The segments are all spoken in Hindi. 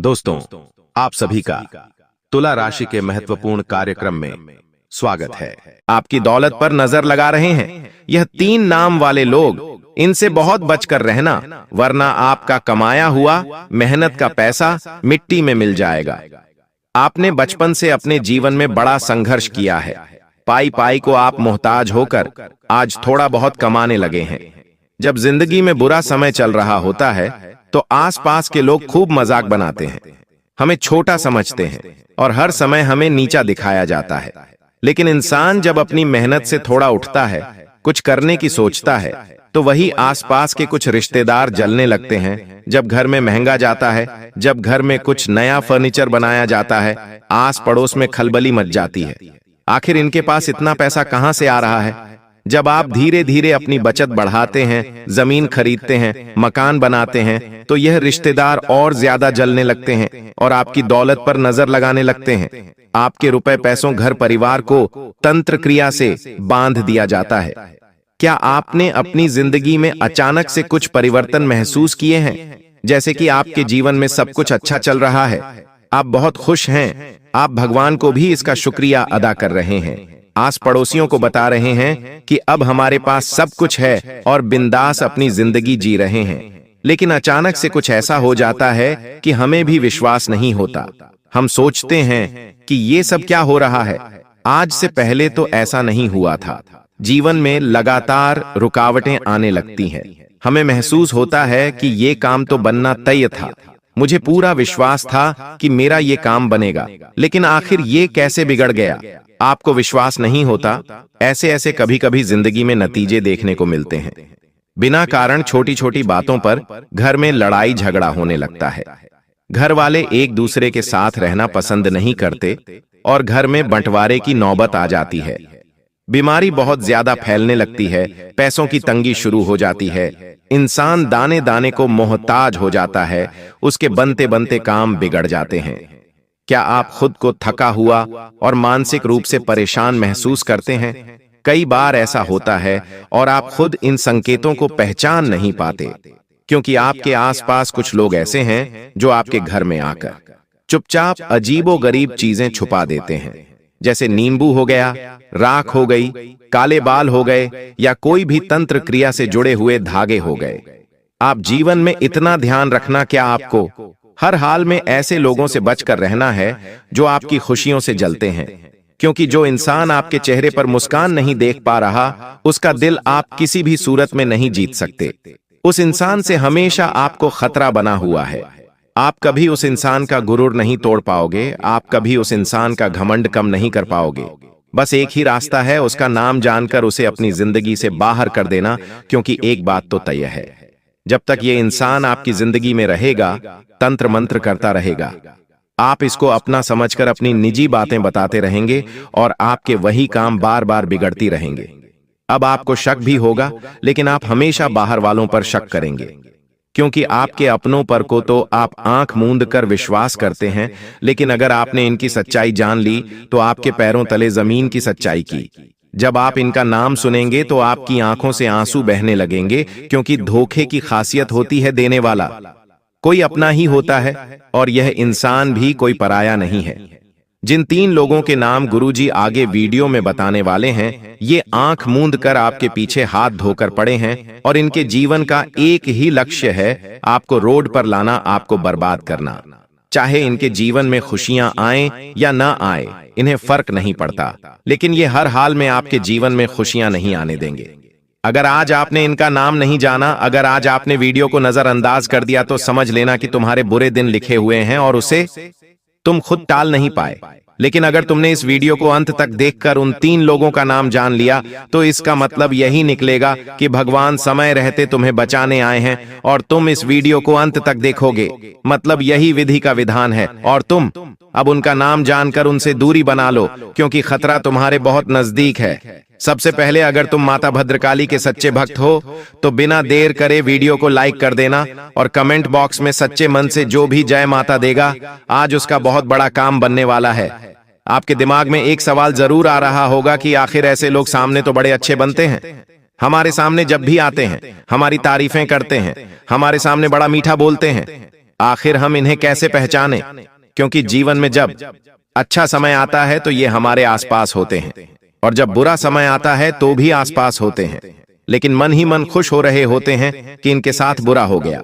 दोस्तों, आप सभी का तुला राशि के महत्वपूर्ण कार्यक्रम में स्वागत है। आपकी दौलत पर नजर लगा रहे हैं। यह 3 नाम वाले लोग, इनसे बहुत बचकर रहना, वरना आपका कमाया हुआ मेहनत का पैसा मिट्टी में मिल जाएगा। आपने बचपन से अपने जीवन में बड़ा संघर्ष किया है। पाई पाई को आप मोहताज होकर आज थोड़ा बहुत कमाने लगे हैं। जब जिंदगी में बुरा समय चल रहा होता है तो आसपास के लोग खूब मजाक बनाते हैं, हमें छोटा समझते हैं और हर समय हमें नीचा दिखाया जाता है। लेकिन इंसान जब अपनी मेहनत से थोड़ा उठता है, कुछ करने की सोचता है, तो वही आसपास के कुछ रिश्तेदार जलने लगते हैं। जब घर में महंगा जाता है, जब घर में कुछ नया फर्नीचर बनाया जाता है, आस पड़ोस में खलबली मच जाती है। आखिर इनके पास इतना पैसा कहां से आ रहा है? जब आप धीरे धीरे अपनी बचत बढ़ाते हैं, जमीन खरीदते हैं, मकान बनाते हैं, तो यह रिश्तेदार और ज्यादा जलने लगते हैं और आपकी दौलत पर नजर लगाने लगते हैं। आपके रुपए पैसों घर परिवार को तंत्र क्रिया से बांध दिया जाता है। क्या आपने अपनी जिंदगी में अचानक से कुछ परिवर्तन महसूस किए हैं? जैसे कि आपके जीवन में सब कुछ अच्छा चल रहा है, आप बहुत खुश हैं, आप भगवान को भी इसका शुक्रिया अदा कर रहे हैं, आस पड़ोसियों को बता रहे हैं कि अब हमारे पास सब कुछ है और बिंदास अपनी जिंदगी जी रहे हैं। लेकिन अचानक से कुछ ऐसा हो जाता है कि हमें भी विश्वास नहीं होता। हम सोचते हैं कि ये सब क्या हो रहा है? आज से पहले तो ऐसा नहीं हुआ था। जीवन में लगातार रुकावटें आने लगती हैं। हमें महसूस होता है कि ये काम तो बनना तय था। मुझे पूरा विश्वास था कि मेरा ये काम बनेगा, लेकिन आखिर ये कैसे बिगड़ गया? आपको विश्वास नहीं होता? ऐसे कभी कभी जिंदगी में नतीजे देखने को मिलते हैं। बिना कारण छोटी छोटी बातों पर घर में लड़ाई झगड़ा होने लगता है। घर वाले एक दूसरे के साथ रहना पसंद नहीं करते और घर में बंटवारे की नौबत आ जाती है। बीमारी बहुत ज्यादा फैलने लगती है, पैसों की तंगी शुरू हो जाती है, इंसान दाने दाने को मोहताज हो जाता है, उसके बनते बनते काम बिगड़ जाते हैं। क्या आप खुद को थका हुआ और मानसिक रूप से परेशान महसूस करते हैं? कई बार ऐसा होता है और आप खुद इन संकेतों को पहचान नहीं पाते, क्योंकि आपके आसपास कुछ लोग ऐसे हैं जो आपके घर में आकर चुपचाप अजीबोगरीब चीजें छुपा देते हैं। जैसे नींबू हो गया, राख हो गई, काले बाल हो गए या कोई भी तंत्र क्रिया से जुड़े हुए धागे हो गए। आप जीवन में इतना ध्यान रखना, क्या आपको हर हाल में ऐसे लोगों से बचकर रहना है जो आपकी खुशियों से जलते हैं, क्योंकि जो इंसान आपके चेहरे पर मुस्कान नहीं देख पा रहा, उसका दिल आप किसी भी सूरत में नहीं जीत सकते। उस इंसान से हमेशा आपको खतरा बना हुआ है। आप कभी उस इंसान का गुरूर नहीं तोड़ पाओगे, आप कभी उस इंसान का घमंड कम नहीं कर पाओगे। बस एक ही रास्ता है, उसका नाम जानकर उसे अपनी जिंदगी से बाहर कर देना, क्योंकि एक बात तो तय है, जब तक ये इंसान आपकी जिंदगी में रहेगा, तंत्र मंत्र करता रहेगा। आप इसको अपना समझकर अपनी निजी बातें बताते रहेंगे और आपके वही काम बार बार बिगड़ती रहेंगे। अब आपको शक भी होगा, लेकिन आप हमेशा बाहर वालों पर शक करेंगे, क्योंकि आपके अपनों पर को तो आप आंख मूंद कर विश्वास करते हैं, लेकिन अगर आपने इनकी सच्चाई जान ली तो आपके पैरों तले जमीन की सच्चाई की। जब आप इनका नाम सुनेंगे तो आपकी आंखों से आंसू बहने लगेंगे, क्योंकि धोखे की खासियत होती है देने वाला कोई अपना ही होता है और यह इंसान भी कोई पराया नहीं है। जिन 3 लोगों के नाम गुरुजी आगे वीडियो में बताने वाले हैं, ये आंख मूंद कर आपके पीछे हाथ धोकर पड़े हैं और इनके जीवन का एक ही लक्ष्य है, आपको रोड पर लाना, आपको बर्बाद करना। चाहे इनके जीवन में खुशियां आए या ना आए, इन्हें फर्क नहीं पड़ता, लेकिन ये हर हाल में आपके जीवन में खुशियां नहीं आने देंगे। अगर आज आपने इनका नाम नहीं जाना, अगर आज आपने वीडियो को नजरअंदाज कर दिया, तो समझ लेना कि तुम्हारे बुरे दिन लिखे हुए हैं और उसे तुम खुद टाल नहीं पाए। लेकिन अगर तुमने इस वीडियो को अंत तक देखकर उन 3 लोगों का नाम जान लिया, तो इसका मतलब यही निकलेगा कि भगवान समय रहते तुम्हें बचाने आए हैं और तुम इस वीडियो को अंत तक देखोगे। मतलब यही विधि का विधान है और तुम अब उनका नाम जानकर उनसे दूरी बना लो, क्योंकि खतरा तुम्हारे बहुत नजदीक है। सबसे पहले, अगर तुम माता भद्रकाली के सच्चे भक्त हो तो बिना देर करे वीडियो को लाइक कर देना और कमेंट बॉक्स में सच्चे मन से जो भी जय माता देगा, आज उसका बहुत बड़ा काम बनने वाला है। आपके दिमाग में एक सवाल जरूर आ रहा होगा कि आखिर ऐसे लोग सामने तो बड़े अच्छे बनते हैं, हमारे सामने जब भी आते हैं हमारी तारीफें करते हैं, हमारे सामने बड़ा मीठा बोलते हैं, आखिर हम इन्हें कैसे पहचाने? क्योंकि जीवन में जब अच्छा समय आता है तो ये हमारे आसपास होते हैं, और जब बुरा समय आता है तो भी आसपास होते हैं, लेकिन मन ही मन खुश हो रहे होते हैं कि इनके साथ बुरा हो गया।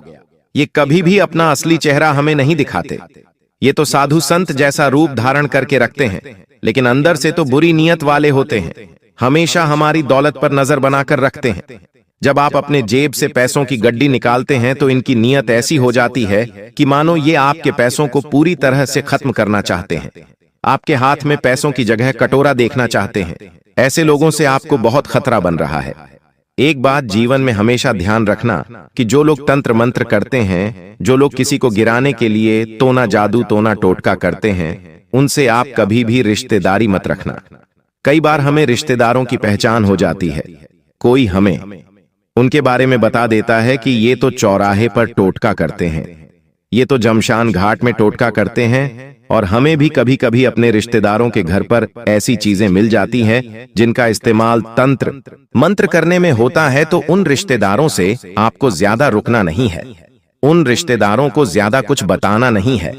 ये कभी भी अपना असली चेहरा हमें नहीं दिखाते। ये तो साधु संत जैसा रूप धारण करके रखते हैं, लेकिन अंदर से तो बुरी नीयत वाले होते हैं। हमेशा हमारी दौलत पर नजर बनाकर रखते हैं। जब आप अपने जेब से पैसों की गड्डी निकालते हैं तो इनकी नीयत ऐसी हो जाती है कि मानो ये आपके पैसों को पूरी तरह से खत्म करना चाहते हैं। आपके हाथ में पैसों की जगह कटोरा देखना चाहते हैं। ऐसे लोगों से आपको बहुत खतरा बन रहा है। एक बात जीवन में हमेशा ध्यान रखना कि जो लोग तंत्र मंत्र करते हैं, जो लोग किसी को गिराने के लिए टोना जादू टोना टोटका करते हैं, उनसे आप कभी भी रिश्तेदारी मत रखना। कई बार हमें रिश्तेदारों की पहचान हो जाती है। कोई हमें उनके बारे में बता देता है कि ये तो चौराहे पर टोटका करते हैं, ये तो जमशान घाट में टोटका करते हैं। और हमें भी कभी कभी अपने रिश्तेदारों के घर पर ऐसी चीजें मिल जाती हैं जिनका इस्तेमाल तंत्र मंत्र करने में होता है। तो उन रिश्तेदारों से आपको ज्यादा रुकना नहीं है, उन रिश्तेदारों को ज्यादा कुछ बताना नहीं है।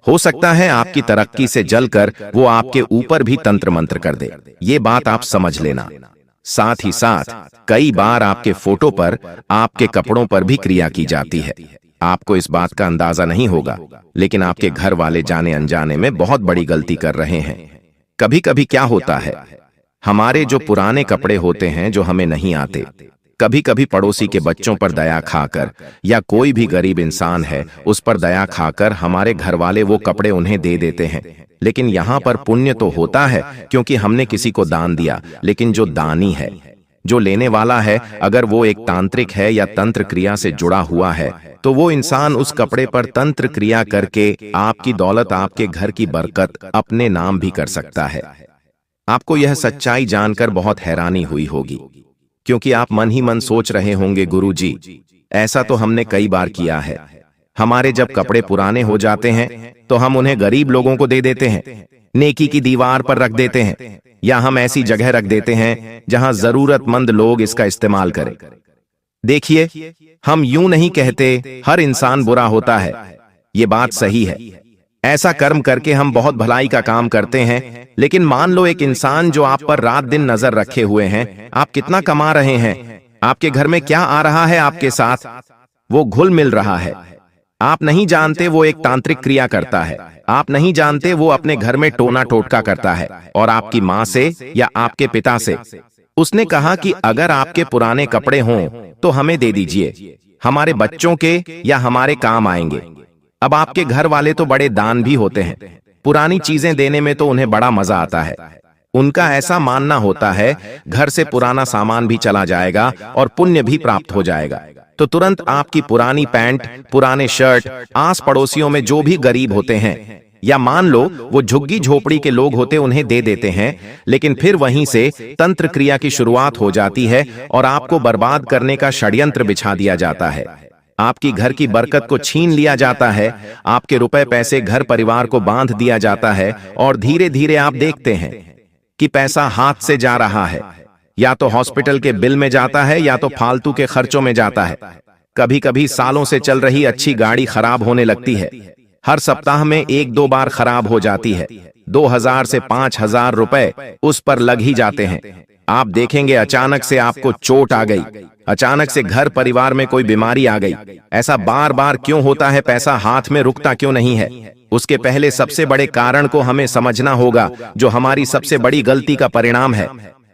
हो सकता है आपकी तरक्की से जलकर वो आपके ऊपर भी तंत्र मंत्र कर दे, ये बात आप समझ लेना। साथ ही साथ कई बार आपके फोटो पर, आपके कपड़ों पर भी क्रिया की जाती है। आपको इस बात का अंदाजा नहीं होगा, लेकिन आपके घर वाले जाने अनजाने में बहुत बड़ी गलती कर रहे हैं। कभी कभी क्या होता है, हमारे जो पुराने कपड़े होते हैं जो हमें नहीं आते, कभी कभी पड़ोसी के बच्चों पर दया खाकर या कोई भी गरीब इंसान है उस पर दया खाकर हमारे घर वाले वो कपड़े उन्हें दे देते हैं। लेकिन यहाँ पर पुण्य तो होता है क्योंकि हमने किसी को दान दिया, लेकिन जो दानी है, जो लेने वाला है, अगर वो एक तांत्रिक है या तंत्र क्रिया से जुड़ा हुआ है तो वो इंसान उस कपड़े पर तंत्र क्रिया करके आपकी दौलत, आपके घर की बरकत अपने नाम भी कर सकता है। आपको यह सच्चाई जानकर बहुत हैरानी हुई होगी, क्योंकि आप मन ही मन सोच रहे होंगे, गुरुजी ऐसा तो हमने कई बार किया है। हमारे जब कपड़े पुराने हो जाते हैं तो हम उन्हें गरीब लोगों को दे देते हैं, नेकी की दीवार पर रख देते हैं, या हम ऐसी जगह रख देते हैं जहां जरूरतमंद लोग इसका इस्तेमाल करें। देखिए, हम यूं नहीं कहते हर इंसान बुरा होता है, ये बात सही है। ऐसा कर्म करके हम बहुत भलाई का काम करते हैं, लेकिन मान लो एक इंसान जो आप पर रात दिन नजर रखे हुए हैं, आप कितना कमा रहे हैं, आपके घर में क्या आ रहा है आपके साथ, वो घुल मिल रहा है। आप नहीं जानते वो एक तांत्रिक क्रिया करता है, आप नहीं जानते वो अपने घर में टोना टोटका करता है, और आपकी माँ से या आपके पिता से उसने कहा कि अगर आपके पुराने कपड़े हों तो हमें दे दीजिए, हमारे बच्चों के या हमारे काम आएंगे। अब आपके घर वाले तो बड़े दान भी होते हैं, पुरानी चीजें देने में तो उन्हें बड़ा मजा आता है। उनका ऐसा मानना होता है घर से पुराना सामान भी चला जाएगा और पुण्य भी प्राप्त हो जाएगा। तो तुरंत आपकी पुरानी पैंट, पुराने शर्ट आस पड़ोसियों में जो भी गरीब होते हैं, या मान लो वो झुग्गी झोपड़ी के लोग होते, उन्हें दे देते हैं। लेकिन फिर वहीं से तंत्र क्रिया की शुरुआत हो जाती है और आपको बर्बाद करने का षड्यंत्र बिछा दिया जाता है। आपकी घर की बरकत को छीन लिया जाता है, आपके रुपए पैसे घर परिवार को बांध दिया जाता है, और धीरे धीरे आप देखते हैं कि पैसा हाथ से जा रहा है, या तो हॉस्पिटल के बिल में जाता है या तो फालतू के खर्चों में जाता है। कभी कभी सालों से चल रही अच्छी गाड़ी खराब होने लगती है, हर सप्ताह में 1-2 बार खराब हो जाती है, 2000 से 5000 रुपए उस पर लग ही जाते हैं। आप देखेंगे अचानक से आपको चोट आ गई, अचानक से घर परिवार में कोई बीमारी आ गई। ऐसा बार बार क्यों होता है, पैसा हाथ में रुकता क्यों नहीं है? उसके पहले सबसे बड़े कारण को हमें समझना होगा, जो हमारी सबसे बड़ी गलती का परिणाम है।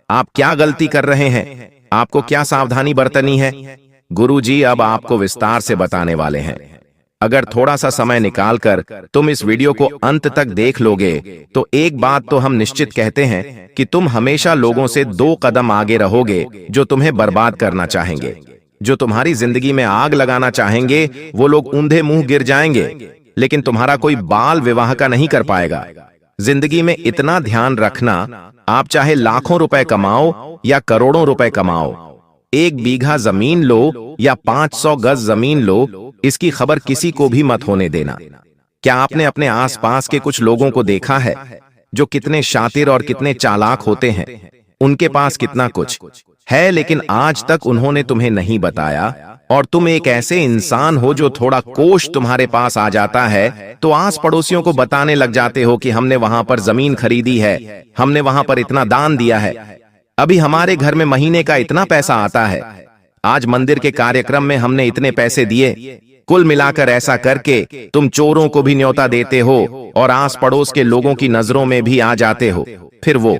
आप क्या गलती कर रहे हैं, आपको क्या सावधानी बरतनी है, गुरुजी अब आपको विस्तार से बताने वाले हैं। अगर थोड़ा सा समय निकालकर तुम इस वीडियो को अंत तक देख लोगे तो एक बात तो हम निश्चित कहते हैं कि तुम हमेशा लोगों से 2 कदम आगे रहोगे जो तुम्हें बर्बाद करना चाहेंगे। जो तुम्हारी जिंदगी में आग लगाना चाहेंगे वो लोग ऊंधे मुंह गिर जाएंगे, लेकिन तुम्हारा कोई बाल विवाह का नहीं कर पाएगा। जिंदगी में इतना ध्यान रखना, आप चाहे लाखों रुपए कमाओ या करोड़ों रुपए कमाओ, 1 बीघा जमीन लो या 500 गज जमीन लो, इसकी खबर किसी को भी मत होने देना। क्या आपने अपने आसपास के कुछ लोगों को देखा है जो कितने शातिर और कितने चालाक होते हैं? उनके पास कितना कुछ है, लेकिन आज तक उन्होंने तुम्हें नहीं बताया। और तुम एक ऐसे इंसान हो जो थोड़ा कोष तुम्हारे पास आ जाता है तो आस पड़ोसियों को बताने लग जाते हो कि हमने वहां पर जमीन खरीदी है, हमने वहां पर इतना दान दिया है, अभी हमारे घर में महीने का इतना पैसा आता है, आज मंदिर के कार्यक्रम में हमने इतने पैसे दिए। कुल मिलाकर ऐसा करके तुम चोरों को भी न्योता देते हो और आस पड़ोस के लोगों की नजरों में भी आ जाते हो। फिर वो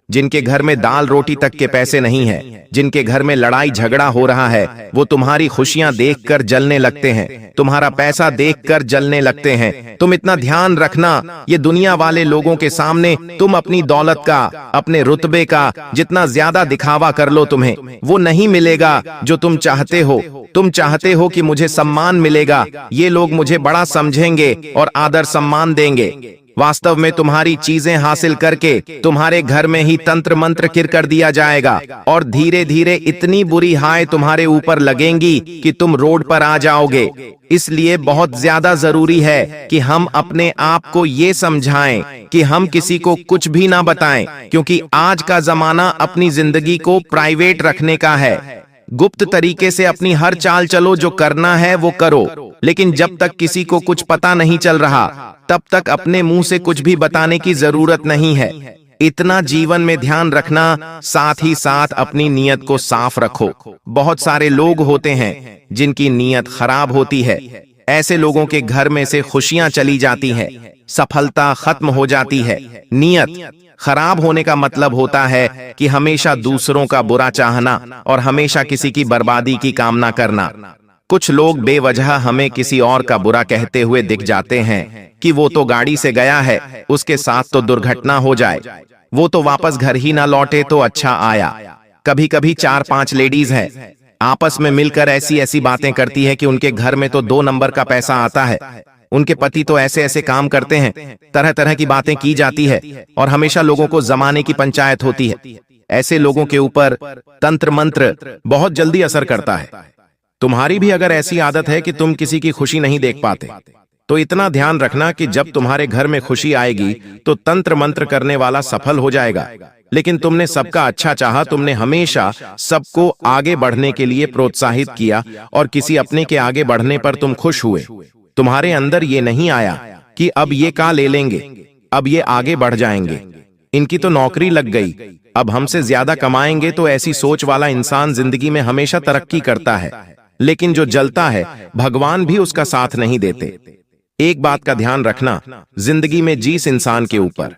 जिनके घर में दाल रोटी तक के पैसे नहीं है, जिनके घर में लड़ाई झगड़ा हो रहा है, वो तुम्हारी खुशियां देखकर जलने लगते हैं, तुम्हारा पैसा देखकर जलने लगते हैं। तुम इतना ध्यान रखना, ये दुनिया वाले लोगों के सामने तुम अपनी दौलत का, अपने रुतबे का जितना ज्यादा दिखावा कर लो, तुम्हें वो नहीं मिलेगा जो तुम चाहते हो। तुम चाहते हो कि मुझे सम्मान मिलेगा, ये लोग मुझे बड़ा समझेंगे और आदर सम्मान देंगे। वास्तव में तुम्हारी चीजें हासिल करके तुम्हारे घर में ही तंत्र मंत्र किर कर दिया जाएगा और धीरे धीरे इतनी बुरी हाय तुम्हारे ऊपर लगेंगी कि तुम रोड पर आ जाओगे। इसलिए बहुत ज्यादा जरूरी है कि हम अपने आप को ये समझाएं कि हम किसी को कुछ भी ना बताएं, क्योंकि आज का जमाना अपनी जिंदगी को प्राइवेट रखने का है। गुप्त तरीके से अपनी हर चाल चलो, जो करना है वो करो, लेकिन जब तक किसी को कुछ पता नहीं चल रहा तब तक अपने मुंह से कुछ भी बताने की जरूरत नहीं है। इतना जीवन में ध्यान रखना, साथ ही साथ अपनी नीयत को साफ रखो। बहुत सारे लोग होते हैं जिनकी नीयत खराब होती है, ऐसे लोगों के घर में से खुशियां चली जाती हैं, सफलता खत्म हो जाती है। नीयत खराब होने का मतलब होता है कि हमेशा दूसरों का बुरा चाहना और हमेशा किसी की बर्बादी की कामना करना। कुछ लोग बेवजह हमें किसी और का बुरा कहते हुए दिख जाते हैं कि वो तो गाड़ी से गया है, उसके साथ तो दुर्घटना हो जाए, वो तो वापस घर ही ना लौटे तो अच्छा आया। कभी कभी 4-5 लेडीज हैं, आपस में मिलकर ऐसी ऐसी बातें करती है कि उनके घर में तो 2 नंबर का पैसा आता है, उनके पति तो ऐसे ऐसे काम करते हैं, तरह तरह की बातें की जाती है और हमेशा लोगों को जमाने की पंचायत होती है। ऐसे लोगों के ऊपर तंत्र मंत्र बहुत जल्दी असर करता है। तुम्हारी भी अगर ऐसी आदत है कि तुम किसी की खुशी नहीं देख पाते, तो इतना ध्यान रखना कि जब तुम्हारे घर में खुशी आएगी तो तंत्र मंत्र करने वाला सफल हो जाएगा। लेकिन तुमने सबका अच्छा चाहा, तुमने हमेशा सबको आगे बढ़ने के लिए प्रोत्साहित किया और किसी अपने के आगे बढ़ने पर तुम खुश हुए। तुम्हारे अंदर ये नहीं आया कि अब ये का ले लेंगे, अब ये आगे बढ़ जाएंगे, इनकी तो नौकरी लग गई, अब हमसे ज्यादा कमाएंगे। तो ऐसी सोच वाला इंसान जिंदगी में हमेशा तरक्की करता है, लेकिन जो जलता है भगवान भी उसका साथ नहीं देते। एक बात का ध्यान रखना, जिंदगी में जिस इंसान के ऊपर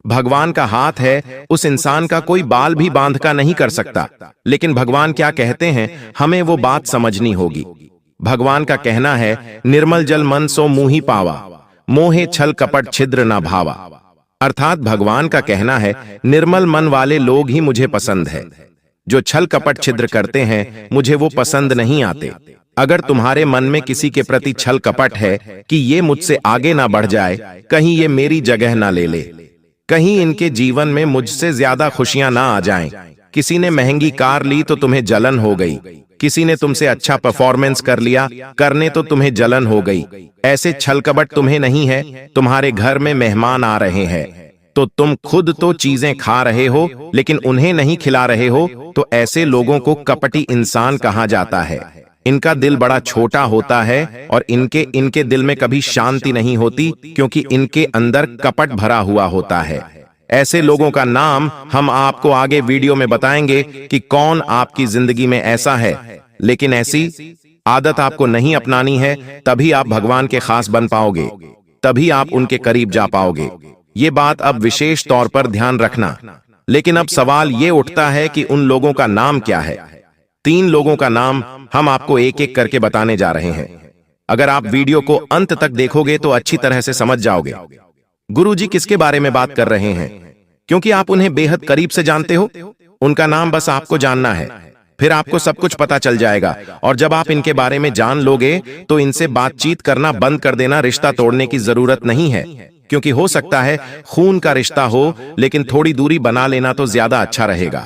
भगवान का हाथ है, उस इंसान का कोई बाल भी बांध का नहीं कर सकता। लेकिन भगवान क्या कहते हैं, हमें वो बात समझनी होगी। भगवान का कहना है, निर्मल जल मन सो मुहि पावा, मोहे छल कपट छिद्र ना भावा। अर्थात भगवान का कहना है, निर्मल मन वाले लोग ही मुझे पसंद है, जो छल कपट छिद्र करते हैं मुझे वो पसंद नहीं आते। अगर तुम्हारे मन में किसी के प्रति छल कपट है कि ये मुझसे आगे ना बढ़ जाए, कहीं ये मेरी जगह ना ले ले, कहीं इनके जीवन में मुझसे ज्यादा खुशियां ना आ जाएं। किसी ने महंगी कार ली तो तुम्हें जलन हो गई, किसी ने तुमसे अच्छा परफॉर्मेंस कर लिया, करने तो तुम्हें जलन हो गई। ऐसे छल कपट तुम्हें नहीं है, तुम्हारे घर में मेहमान आ रहे हैं तो तुम खुद तो चीजें खा रहे हो लेकिन उन्हें नहीं खिला रहे हो, तो ऐसे लोगों को कपटी इंसान कहा जाता है। इनका दिल बड़ा छोटा होता है और इनके दिल में कभी शांति नहीं होती, क्योंकि इनके अंदर कपट भरा हुआ होता है। ऐसे लोगों का नाम हम आपको आगे वीडियो में बताएंगे कि कौन आपकी जिंदगी में ऐसा है। लेकिन ऐसी आदत आपको नहीं अपनानी है, तभी आप भगवान के खास बन पाओगे, तभी आप उनके करीब जा पाओगे। ये बात अब विशेष तौर पर ध्यान रखना। लेकिन अब सवाल ये उठता है कि उन लोगों का नाम क्या है। 3 लोगों का नाम हम आपको एक एक करके बताने जा रहे हैं। अगर आप वीडियो को अंत तक देखोगे तो अच्छी तरह से समझ जाओगे गुरुजी किसके बारे में बात कर रहे हैं, क्योंकि आप उन्हें बेहद करीब से जानते हो। उनका नाम बस आपको जानना है, फिर आपको सब कुछ पता चल जाएगा। और जब आप इनके बारे में जान लोगे तो इनसे बातचीत करना बंद कर देना, रिश्ता तोड़ने की जरूरत नहीं है, क्योंकि हो सकता है खून का रिश्ता हो, लेकिन थोड़ी दूरी बना लेना तो ज्यादा अच्छा रहेगा।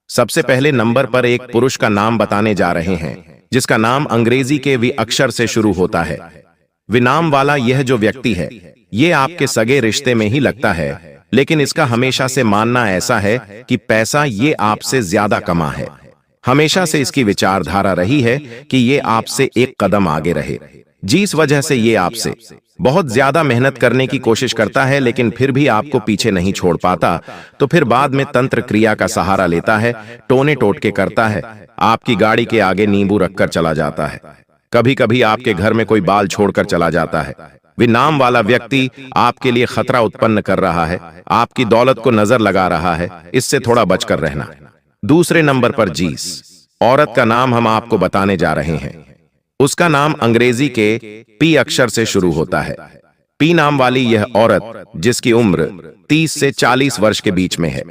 सबसे पहले नंबर पर एक पुरुष का नाम बताने जा रहे हैं, जिसका नाम अंग्रेजी के वी अक्षर से शुरू होता है। विनाम वाला यह जो व्यक्ति है, ये आपके सगे रिश्ते में ही लगता है, लेकिन इसका हमेशा से मानना ऐसा है कि पैसा ये आपसे ज्यादा कमा है। हमेशा से इसकी विचारधारा रही है कि ये आपसे एक कदम आगे रहे। जिस वजह से ये आपसे बहुत ज्यादा मेहनत करने की कोशिश करता है, लेकिन फिर भी आपको पीछे नहीं छोड़ पाता, तो फिर बाद में तंत्र क्रिया का सहारा लेता है, टोने टोटके करता है, आपकी गाड़ी के आगे नींबू रखकर चला जाता है। कभी कभी आपके घर में कोई बाल छोड़कर चला जाता है। वे नाम वाला व्यक्ति आपके लिए खतरा उत्पन्न कर रहा है, आपकी दौलत को नजर लगा रहा है, इससे थोड़ा बचकर रहना। दूसरे नंबर पर जीस औरत का नाम हम आपको बताने जा रहे हैं। उसका नाम अंग्रेजी के पी अक्षर से शुरू होता है। पी नाम वाली यह औरत, जिसकी उम्र 30 से 40 वर्ष के बीच में है,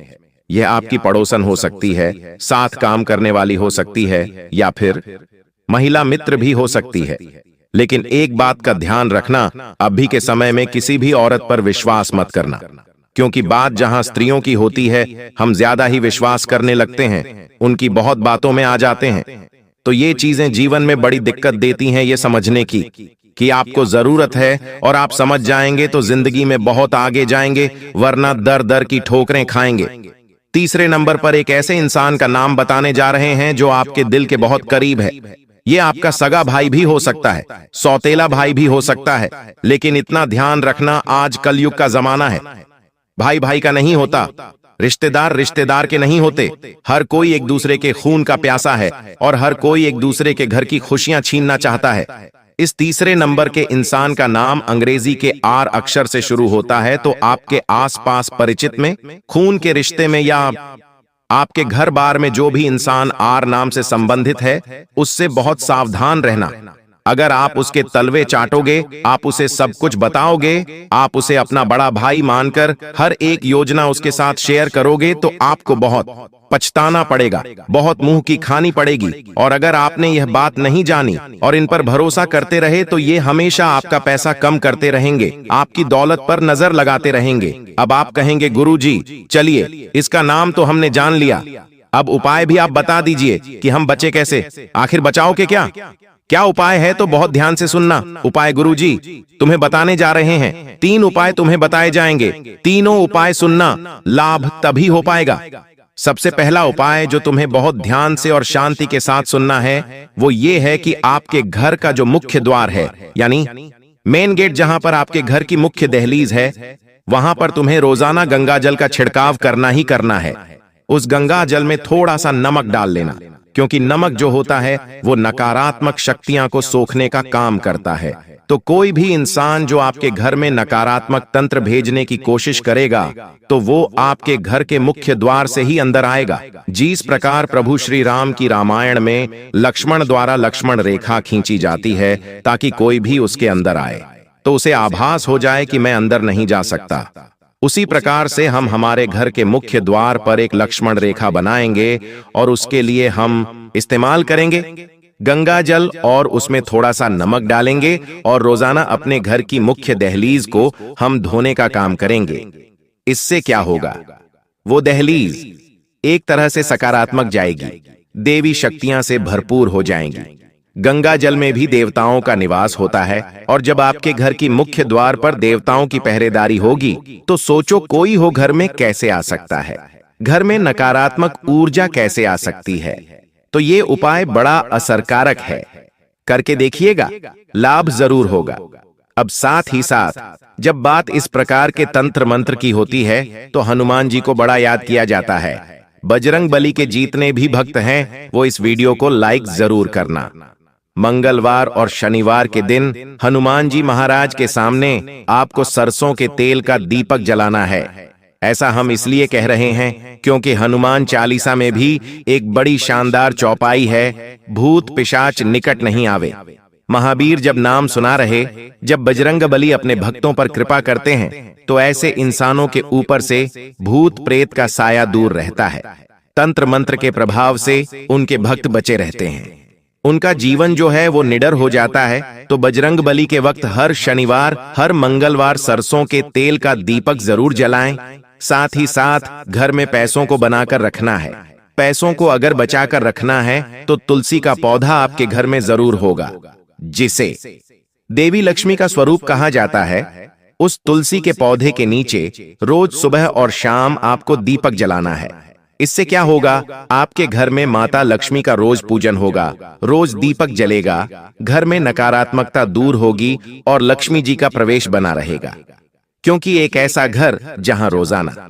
यह आपकी पड़ोसन हो सकती है, साथ काम करने वाली हो सकती है, या फिर महिला मित्र भी हो सकती है। लेकिन एक बात का ध्यान रखना, अभी के समय में किसी भी औरत पर विश्वास मत करना, क्योंकि बात जहां स्त्रियों की होती है, हम ज्यादा ही विश्वास करने लगते हैं, उनकी बहुत बातों में आ जाते हैं। तो ये चीजें जीवन में बड़ी दिक्कत देती हैं ये समझने की कि आपको जरूरत है, और आप समझ जाएंगे तो जिंदगी में बहुत आगे जाएंगे, वरना दर दर की ठोकरें खाएंगे। तीसरे नंबर पर एक ऐसे इंसान का नाम बताने जा रहे हैं जो आपके दिल के बहुत करीब है। ये आपका सगा भाई भी हो सकता है, सौतेला भाई भी हो सकता है, लेकिन इतना ध्यान रखना, आज कलयुग का जमाना है। भाई भाई का नहीं होता, रिश्तेदार रिश्तेदार के नहीं होते। हर कोई एक दूसरे के खून का प्यासा है, और हर कोई एक दूसरे के घर की खुशियां छीनना चाहता है। इस तीसरे नंबर के इंसान का नाम अंग्रेजी के आर अक्षर से शुरू होता है, तो आपके आसपास परिचित में, खून के रिश्ते में, या आपके घर बार में जो भी इंसान आर नाम से संबंधित है, उससे बहुत सावधान रहना। अगर आप उसके तलवे चाटोगे, आप उसे सब कुछ बताओगे, आप उसे अपना बड़ा भाई मानकर हर एक योजना उसके साथ शेयर करोगे, तो आपको बहुत पछताना पड़ेगा, बहुत मुंह की खानी पड़ेगी। और अगर आपने यह बात नहीं जानी और इन पर भरोसा करते रहे, तो ये हमेशा आपका पैसा कम करते रहेंगे, आपकी दौलत पर नजर लगाते रहेंगे। अब आप कहेंगे, गुरुजी चलिए, इसका नाम तो हमने जान लिया, अब उपाय भी आप बता दीजिए कि हम बचे कैसे। आखिर बचाओगे क्या उपाय है? तो बहुत ध्यान से सुनना। उपाय गुरुजी तुम्हें बताने जा रहे हैं। 3 उपाय तुम्हें बताए जाएंगे, तीनों उपाय सुनना, लाभ तभी हो पाएगा। सबसे पहला उपाय जो तुम्हें बहुत ध्यान से और शांति के साथ सुनना है, वो ये है कि आपके घर का जो मुख्य द्वार है, यानी मेन गेट, जहां पर आपके घर की मुख्य दहलीज है, वहां पर तुम्हें रोजाना गंगा जल का छिड़काव करना ही करना है। उस गंगा जल में थोड़ा सा नमक डाल लेना, क्योंकि नमक जो होता है वो नकारात्मक शक्तियां को सोखने का काम करता है। तो कोई भी इंसान जो आपके घर में नकारात्मक तंत्र भेजने की कोशिश करेगा, तो वो आपके घर के मुख्य द्वार से ही अंदर आएगा। जिस प्रकार प्रभु श्री राम की रामायण में लक्ष्मण द्वारा लक्ष्मण रेखा खींची जाती है ताकि कोई भी उसके अंदर आए तो उसे आभास हो जाए कि मैं अंदर नहीं जा सकता, उसी प्रकार से हम हमारे घर के मुख्य द्वार पर एक लक्ष्मण रेखा बनाएंगे, और उसके लिए हम इस्तेमाल करेंगे गंगा जल, और उसमें थोड़ा सा नमक डालेंगे, और रोजाना अपने घर की मुख्य दहलीज को हम धोने का काम करेंगे। इससे क्या होगा, वो दहलीज एक तरह से सकारात्मक जाएगी, देवी शक्तियां से भरपूर हो जाएंगी। गंगा जल में भी देवताओं का निवास होता है, और जब आपके घर की मुख्य द्वार पर देवताओं की पहरेदारी होगी, तो सोचो कोई हो घर में कैसे आ सकता है, घर में नकारात्मक ऊर्जा कैसे आ सकती है। तो ये उपाय बड़ा असरकारक है, करके देखिएगा, लाभ जरूर होगा। अब साथ ही साथ जब बात इस प्रकार के तंत्र मंत्र की होती है, तो हनुमान जी को बड़ा याद किया जाता है। बजरंग बली के जितने भी भक्त हैं, वो इस वीडियो को लाइक जरूर करना। मंगलवार और शनिवार के दिन हनुमान जी महाराज के सामने आपको सरसों के तेल का दीपक जलाना है। ऐसा हम इसलिए कह रहे हैं क्योंकि हनुमान चालीसा में भी एक बड़ी शानदार चौपाई है, भूत पिशाच निकट नहीं आवे। महावीर जब नाम सुना रहे, जब बजरंग बली अपने भक्तों पर कृपा करते हैं, तो ऐसे इंसानों के ऊपर से भूत प्रेत का साया दूर रहता है। तंत्र मंत्र के प्रभाव से उनके भक्त बचे रहते हैं, उनका जीवन जो है वो निडर हो जाता है। तो बजरंग बली के वक्त हर शनिवार, हर मंगलवार सरसों के तेल का दीपक जरूर जलाएं। साथ ही साथ घर में पैसों को बनाकर रखना है। पैसों को अगर बचाकर रखना है तो तुलसी का पौधा आपके घर में जरूर होगा, जिसे देवी लक्ष्मी का स्वरूप कहा जाता है। उस तुलसी के पौधे के नीचे रोज सुबह और शाम आपको दीपक जलाना है। इससे क्या होगा, आपके घर में माता लक्ष्मी का रोज पूजन होगा, रोज दीपक जलेगा, घर में नकारात्मकता दूर होगी और लक्ष्मी जी का प्रवेश बना रहेगा। क्योंकि एक ऐसा घर जहां रोजाना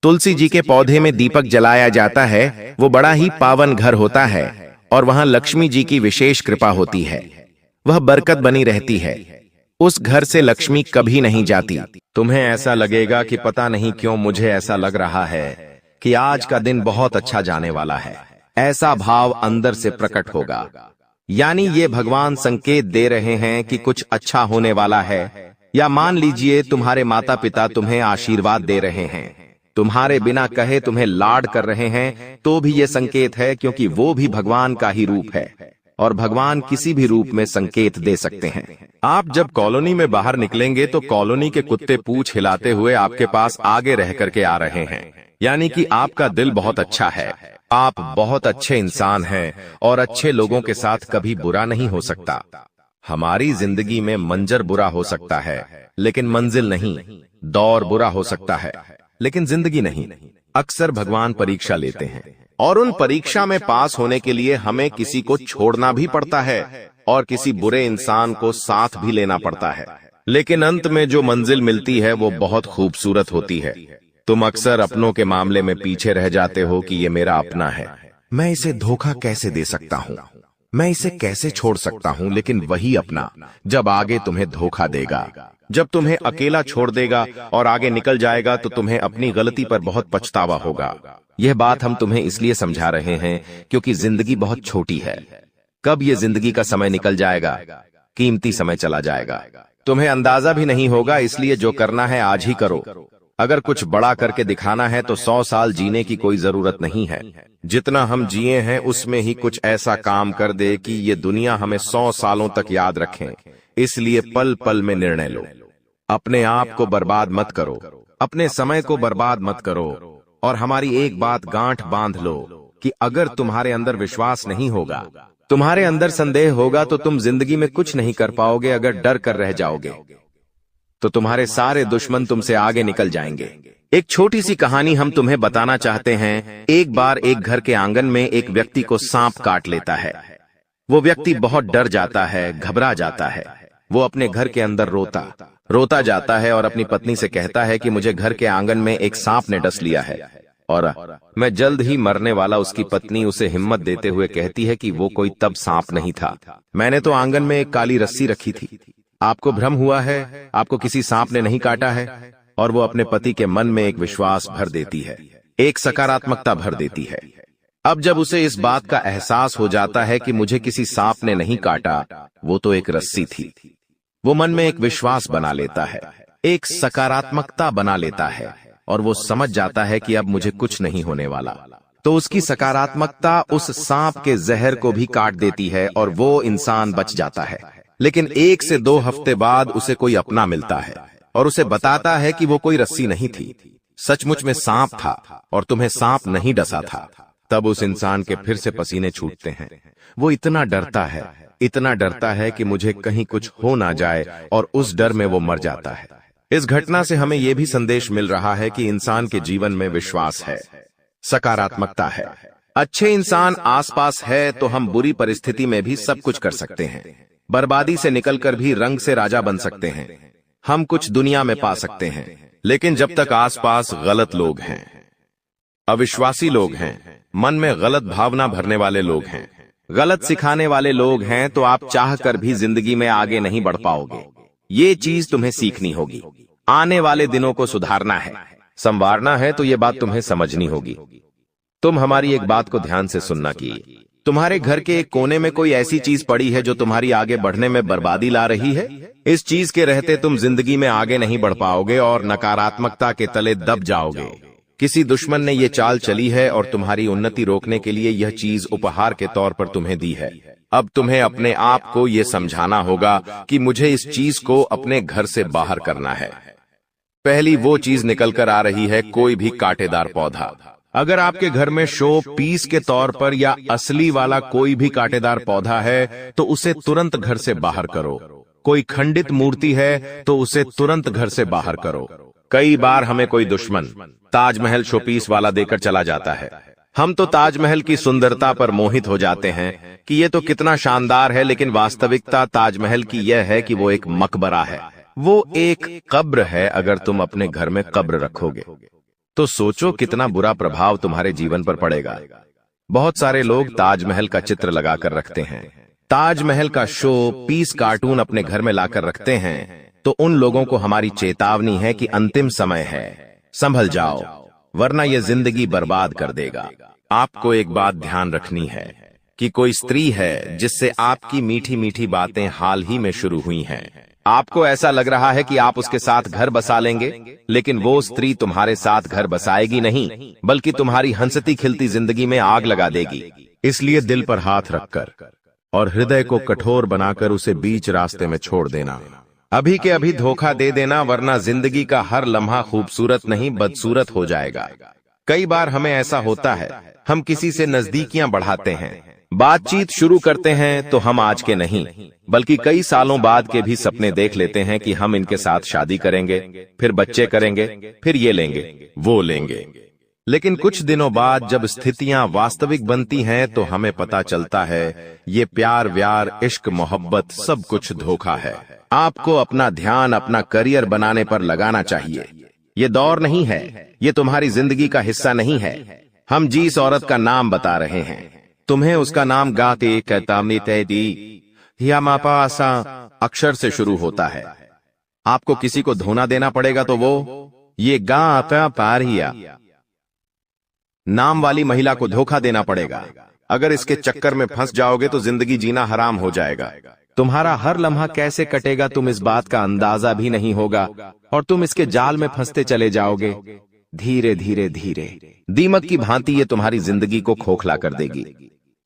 तुलसी जी के पौधे में दीपक जलाया जाता है, वो बड़ा ही पावन घर होता है और वहां लक्ष्मी जी की विशेष कृपा होती है, वह बरकत बनी रहती है। उस घर से लक्ष्मी कभी नहीं जाती। तुम्हें ऐसा लगेगा कि पता नहीं क्यों मुझे ऐसा लग रहा है कि आज का दिन बहुत अच्छा जाने वाला है, ऐसा भाव अंदर से प्रकट होगा। यानी ये भगवान संकेत दे रहे हैं कि कुछ अच्छा होने वाला है। या मान लीजिए तुम्हारे माता पिता तुम्हें आशीर्वाद दे रहे हैं, तुम्हारे बिना कहे तुम्हें लाड कर रहे हैं, तो भी ये संकेत है, क्योंकि वो भी भगवान का ही रूप है और भगवान किसी भी रूप में संकेत दे सकते हैं। आप जब कॉलोनी में बाहर निकलेंगे तो कॉलोनी के कुत्ते पूंछ हिलाते हुए आपके पास आगे रह करके आ रहे हैं, यानी कि आपका दिल बहुत अच्छा है, आप बहुत अच्छे इंसान हैं और अच्छे लोगों के साथ कभी बुरा नहीं हो सकता। हमारी जिंदगी में मंजर बुरा हो सकता है लेकिन मंजिल नहीं, दौर बुरा हो सकता है लेकिन जिंदगी नहीं। अक्सर भगवान परीक्षा लेते हैं और उन परीक्षा में पास होने के लिए हमें किसी को छोड़ना भी पड़ता है और किसी बुरे इंसान को साथ भी लेना पड़ता है, लेकिन अंत में जो मंजिल मिलती है वो बहुत खूबसूरत होती है। तुम अक्सर अपनों के मामले में पीछे रह जाते हो कि ये मेरा अपना है, मैं इसे धोखा कैसे दे सकता हूँ, मैं इसे कैसे छोड़ सकता हूँ, लेकिन वही अपना जब आगे तुम्हें धोखा देगा, जब तुम्हें अकेला छोड़ देगा और आगे निकल जाएगा तो तुम्हें अपनी गलती पर बहुत पछतावा होगा। यह बात हम तुम्हें इसलिए समझा रहे हैं क्योंकि जिंदगी बहुत छोटी है। कब ये जिंदगी का समय निकल जाएगा, कीमती समय चला जाएगा, तुम्हें अंदाजा भी नहीं होगा। इसलिए जो करना है आज ही करो। अगर कुछ बड़ा करके दिखाना है तो 100 साल जीने की कोई जरूरत नहीं है। जितना हम जिए हैं उसमें ही कुछ ऐसा काम कर दे कि ये दुनिया हमें 100 सालों तक याद रखें। इसलिए पल पल में निर्णय लो, अपने आप को बर्बाद मत करो, अपने समय को बर्बाद मत करो। और हमारी एक बात गांठ बांध लो कि अगर तुम्हारे अंदर विश्वास नहीं होगा, तुम्हारे अंदर संदेह होगा, तो तुम जिंदगी में कुछ नहीं कर पाओगे। अगर डर कर रह जाओगे तो तुम्हारे सारे दुश्मन तुमसे आगे निकल जाएंगे। एक छोटी सी कहानी हम तुम्हें बताना चाहते हैं। एक बार एक घर के आंगन में एक व्यक्ति को सांप काट लेता है। वो व्यक्ति बहुत डर जाता है, घबरा जाता है। वो अपने घर के अंदर रोता जाता है और अपनी पत्नी से कहता है कि मुझे घर के आंगन में एक सांप ने डस लिया है और मैं जल्द ही मरने वाला। उसकी पत्नी उसे हिम्मत देते हुए कहती है कि वो कोई तब सांप नहीं था, मैंने तो आंगन में एक काली रस्सी रखी थी। आपको भ्रम हुआ है, आपको किसी सांप ने नहीं काटा है। और वो अपने पति के मन में एक विश्वास भर देती है, एक सकारात्मकता भर देती है। अब जब उसे इस बात का एहसास हो जाता है कि मुझे किसी सांप ने नहीं काटा, वो तो एक रस्सी थी, वो मन में एक विश्वास बना लेता है, एक सकारात्मकता बना लेता है और वो समझ जाता है कि अब मुझे कुछ नहीं होने वाला। तो उसकी सकारात्मकता उस सांप के जहर को भी काट देती है और वो इंसान बच जाता है। लेकिन 1 से 2 हफ्ते बाद उसे कोई अपना मिलता है और उसे बताता है कि वो कोई रस्सी नहीं थी, सचमुच में सांप था और तुम्हें सांप नहीं डसा था। तब उस इंसान के फिर से पसीने छूटते हैं। वो इतना डरता है कि मुझे कहीं कुछ हो ना जाए और उस डर में वो मर जाता है। इस घटना से हमें यह भी संदेश मिल रहा है कि इंसान के जीवन में विश्वास है, सकारात्मकता है, अच्छे इंसान आसपास है तो हम बुरी परिस्थिति में भी सब कुछ कर सकते हैं। बर्बादी से निकलकर भी रंग से राजा बन सकते हैं, हम कुछ दुनिया में पा सकते हैं। लेकिन जब तक आसपास गलत लोग हैं, अविश्वासी लोग हैं, मन में गलत भावना भरने वाले लोग हैं, गलत सिखाने वाले लोग हैं, तो आप चाहकर भी जिंदगी में आगे नहीं बढ़ पाओगे। ये चीज तुम्हें सीखनी होगी। आने वाले दिनों को सुधारना है, संवारना है, तो ये बात तुम्हें समझनी होगी। तुम हमारी एक बात को ध्यान से सुनना कि तुम्हारे घर के एक कोने में कोई ऐसी चीज पड़ी है जो तुम्हारी आगे बढ़ने में बर्बादी ला रही है। इस चीज के रहते तुम जिंदगी में आगे नहीं बढ़ पाओगे और नकारात्मकता के तले दब जाओगे। किसी दुश्मन ने यह चाल चली है और तुम्हारी उन्नति रोकने के लिए यह चीज उपहार के तौर पर तुम्हें दी है। अब तुम्हें अपने आप को यह समझाना होगा कि मुझे इस चीज को अपने घर से बाहर करना है। पहली वो चीज निकल कर आ रही है, कोई भी कांटेदार पौधा। अगर आपके घर में शो पीस के तौर पर या असली वाला कोई भी कांटेदार पौधा है तो उसे तुरंत घर से बाहर करो। कोई खंडित मूर्ति है तो उसे तुरंत घर से बाहर करो। कई बार हमें कोई दुश्मन ताजमहल शोपीस वाला देकर चला जाता है। हम तो ताजमहल की सुंदरता पर मोहित हो जाते हैं कि ये तो कितना शानदार है, लेकिन वास्तविकता ताजमहल की यह है कि वो एक मकबरा है, वो एक कब्र है। अगर तुम अपने घर में कब्र रखोगे तो सोचो कितना बुरा प्रभाव तुम्हारे जीवन पर पड़ेगा। बहुत सारे लोग ताजमहल का चित्र लगाकर रखते हैं, ताजमहल का शो पीस कार्टून अपने घर में लाकर रखते हैं, तो उन लोगों को हमारी चेतावनी है कि अंतिम समय है, संभल जाओ, वरना यह जिंदगी बर्बाद कर देगा। आपको एक बात ध्यान रखनी है कि कोई स्त्री है जिससे आपकी मीठी मीठी बातें हाल ही में शुरू हुई हैं। आपको ऐसा लग रहा है कि आप उसके साथ घर बसा लेंगे, लेकिन वो स्त्री तुम्हारे साथ घर बसाएगी नहीं, बल्कि तुम्हारी हंसती खिलती जिंदगी में आग लगा देगी। इसलिए दिल पर हाथ रखकर और हृदय को कठोर बनाकर उसे बीच रास्ते में छोड़ देना। अभी के अभी धोखा दे देना, वरना जिंदगी का हर लम्हा खूबसूरत नहीं बदसूरत हो जाएगा। कई बार हमें ऐसा होता है, हम किसी से नजदीकियां बढ़ाते हैं, बातचीत शुरू करते हैं तो हम आज के नहीं बल्कि कई सालों बाद के भी सपने देख लेते हैं कि हम इनके साथ शादी करेंगे, फिर बच्चे करेंगे, फिर ये लेंगे वो लेंगे। लेकिन कुछ दिनों बाद जब स्थितियां वास्तविक बनती हैं तो हमें पता चलता है ये प्यार व्यार इश्क मोहब्बत सब कुछ धोखा है। आपको अपना ध्यान अपना करियर बनाने पर लगाना चाहिए। ये दौर नहीं है, ये तुम्हारी जिंदगी का हिस्सा नहीं है। हम जिस औरत का नाम बता रहे हैं, तुम्हें उसका नाम गा के कहतामनी तैदी या मापा आसा अक्षर से शुरू होता है। आपको किसी को धोना देना पड़ेगा तो वो ये गा आपा पारिया नाम वाली महिला को धोखा देना पड़ेगा। अगर इसके चक्कर में फंस जाओगे तो जिंदगी जीना हराम हो जाएगा। तुम्हारा हर लम्हा कैसे कटेगा तुम इस बात का अंदाजा भी नहीं होगा, और तुम इसके जाल में फंसते चले जाओगे। धीरे धीरे धीरे दीमक की भांति ये तुम्हारी जिंदगी को खोखला कर देगी।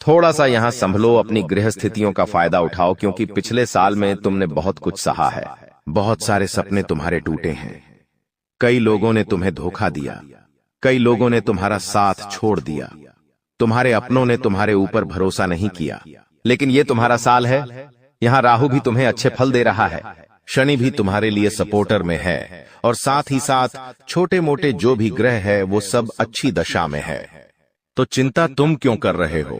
थोड़ा सा यहाँ संभलो, अपनी गृह स्थितियों का फायदा उठाओ, क्योंकि पिछले साल में तुमने बहुत कुछ सहा है। बहुत सारे सपने तुम्हारे टूटे हैं, कई लोगों ने तुम्हें धोखा दिया, कई लोगों ने तुम्हारा साथ छोड़ दिया, तुम्हारे अपनों ने तुम्हारे ऊपर भरोसा नहीं किया। लेकिन ये तुम्हारा साल है, यहाँ राहु भी तुम्हें अच्छे फल दे रहा है, शनि भी तुम्हारे लिए सपोर्टर में है, और साथ ही साथ छोटे मोटे जो भी ग्रह है वो सब अच्छी दशा में है। तो चिंता तुम क्यों कर रहे हो?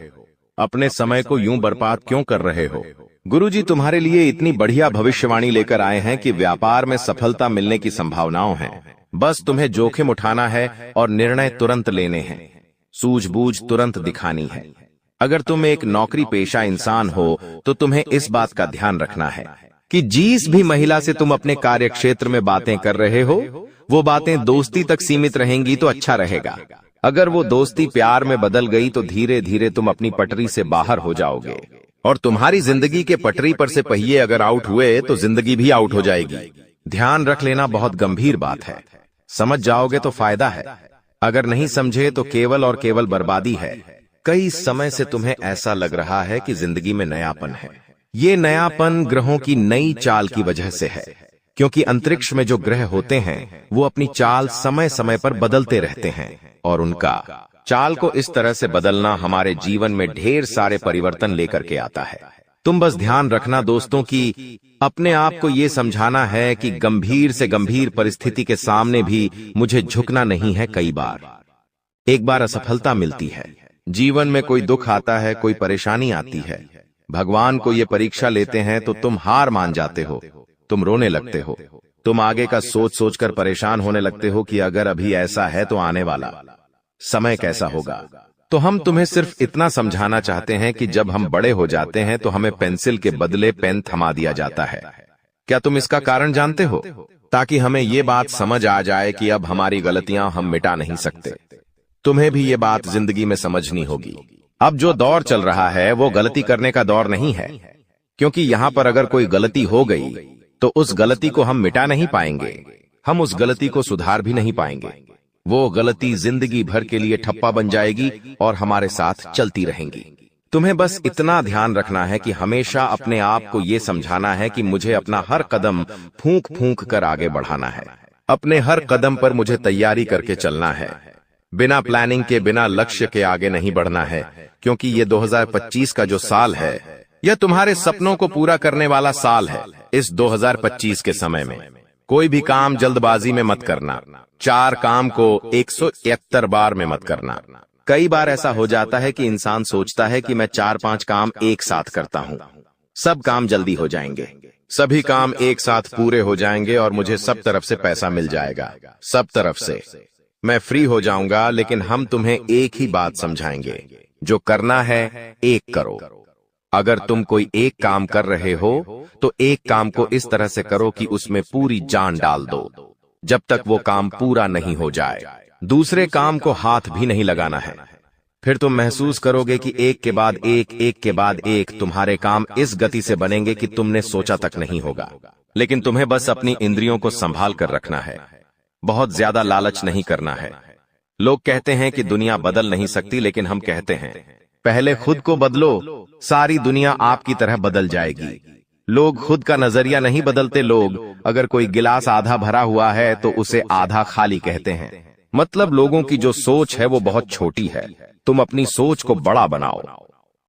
अपने समय को यूं बर्बाद क्यों कर रहे हो? गुरुजी तुम्हारे लिए इतनी बढ़िया भविष्यवाणी लेकर आए हैं कि व्यापार में सफलता मिलने की संभावनाओं हैं। बस तुम्हें जोखिम उठाना है और निर्णय तुरंत लेने हैं, सूझबूझ तुरंत दिखानी है। अगर तुम एक नौकरी पेशा इंसान हो तो तुम्हें इस बात का ध्यान रखना है कि जिस भी महिला से तुम अपने कार्य क्षेत्र में बातें कर रहे हो वो बातें दोस्ती तक सीमित रहेंगी तो अच्छा रहेगा। अगर वो दोस्ती प्यार में बदल गई तो धीरे धीरे तुम अपनी पटरी से बाहर हो जाओगे, और तुम्हारी जिंदगी के पटरी पर से पहिए अगर आउट हुए तो जिंदगी भी आउट हो जाएगी। ध्यान रख लेना बहुत गंभीर बात है, समझ जाओगे तो फायदा है, अगर नहीं समझे तो केवल और केवल बर्बादी है। कई समय से तुम्हें ऐसा लग रहा है कि जिंदगी में नयापन है। ये नयापन ग्रहों की नई चाल की वजह से है, क्योंकि अंतरिक्ष में जो ग्रह होते हैं वो अपनी चाल समय समय पर बदलते रहते हैं, और उनका चाल को इस तरह से बदलना हमारे जीवन में ढेर सारे परिवर्तन लेकर के आता है। तुम बस ध्यान रखना दोस्तों कि अपने आप को ये समझाना है कि गंभीर से गंभीर परिस्थिति के सामने भी मुझे झुकना नहीं है। कई बार एक बार असफलता मिलती है, जीवन में कोई दुख आता है, कोई परेशानी आती है, भगवान को ये परीक्षा लेते हैं तो तुम हार मान जाते हो, तुम रोने लगते हो, तुम आगे का सोच सोचकर परेशान होने लगते हो कि अगर अभी ऐसा है तो आने वाला समय कैसा होगा। तो हम तुम्हें सिर्फ इतना समझाना चाहते हैं कि जब हम बड़े हो जाते हैं तो हमें पेंसिल के बदले पेन थमा दिया जाता है। क्या तुम इसका कारण जानते हो? ताकि हमें ये बात समझ आ जाए कि अब हमारी गलतियां हम मिटा नहीं सकते। तुम्हें भी ये बात जिंदगी में समझनी होगी। अब जो दौर चल रहा है वो गलती करने का दौर नहीं है, क्योंकि यहाँ पर अगर कोई गलती हो गई तो उस गलती को हम मिटा नहीं पाएंगे, हम उस गलती को सुधार भी नहीं पाएंगे। वो गलती जिंदगी भर के लिए ठप्पा बन जाएगी और हमारे साथ चलती रहेंगी। तुम्हें बस इतना ध्यान रखना है कि हमेशा अपने आप को ये समझाना है कि मुझे अपना हर कदम फूंक फूंक कर आगे बढ़ाना है, अपने हर कदम पर मुझे तैयारी करके चलना है, बिना प्लानिंग के बिना लक्ष्य के आगे नहीं बढ़ना है, क्योंकि ये 2025 का जो साल है यह तुम्हारे सपनों को पूरा करने वाला साल है। इस 2025 के समय में कोई भी काम जल्दबाजी में मत करना। 4 काम को 171 बार में मत करना। कई बार ऐसा हो जाता है कि इंसान सोचता है कि मैं 4-5 काम एक साथ करता हूं, सब काम जल्दी हो जाएंगे, सभी काम एक साथ पूरे हो जाएंगे और मुझे सब तरफ से पैसा मिल जाएगा, सब तरफ से मैं फ्री हो जाऊंगा। लेकिन हम तुम्हें एक ही बात समझाएंगे, जो करना है एक करो। अगर तुम कोई एक काम कर रहे हो तो एक काम को इस तरह से करो कि उसमें पूरी जान डाल दो, जब तक वो काम पूरा नहीं हो जाए। दूसरे काम को हाथ भी नहीं लगाना है। फिर तुम महसूस करोगे कि एक के बाद एक तुम्हारे काम इस गति से बनेंगे कि तुमने सोचा तक नहीं होगा। लेकिन तुम्हें बस अपनी इंद्रियों को संभाल कर रखना है, बहुत ज्यादा लालच नहीं करना है। लोग कहते हैं कि दुनिया बदल नहीं सकती, लेकिन हम कहते हैं पहले खुद को बदलो, सारी दुनिया आपकी तरह बदल जाएगी। लोग खुद का नजरिया नहीं बदलते। लोग अगर कोई गिलास आधा भरा हुआ है तो उसे आधा खाली कहते हैं। मतलब लोगों की जो सोच है वो बहुत छोटी है। तुम अपनी सोच को बड़ा बनाओ।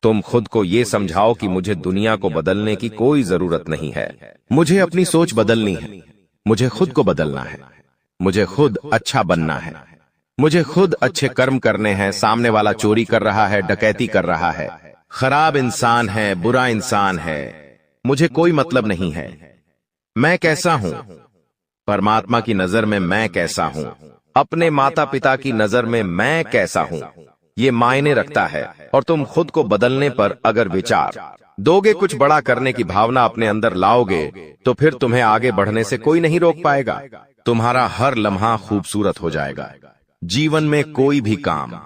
तुम खुद को ये समझाओ कि मुझे दुनिया को बदलने की कोई जरूरत नहीं है, मुझे अपनी सोच बदलनी है, मुझे खुद को बदलना है, मुझे खुद अच्छा बनना है, मुझे खुद अच्छे कर्म करने हैं। सामने वाला चोरी कर रहा है, डकैती कर रहा है, खराब इंसान है, बुरा इंसान है, मुझे कोई मतलब नहीं है। मैं कैसा हूं, परमात्मा की नजर में मैं कैसा हूं, अपने माता पिता की नजर में मैं कैसा हूं, ये मायने रखता है। और तुम खुद को बदलने पर अगर विचार दोगे, कुछ बड़ा करने की भावना अपने अंदर लाओगे, तो फिर तुम्हें आगे बढ़ने से कोई नहीं रोक पाएगा। तुम्हारा हर लम्हा खूबसूरत हो जाएगा। जीवन में कोई भी काम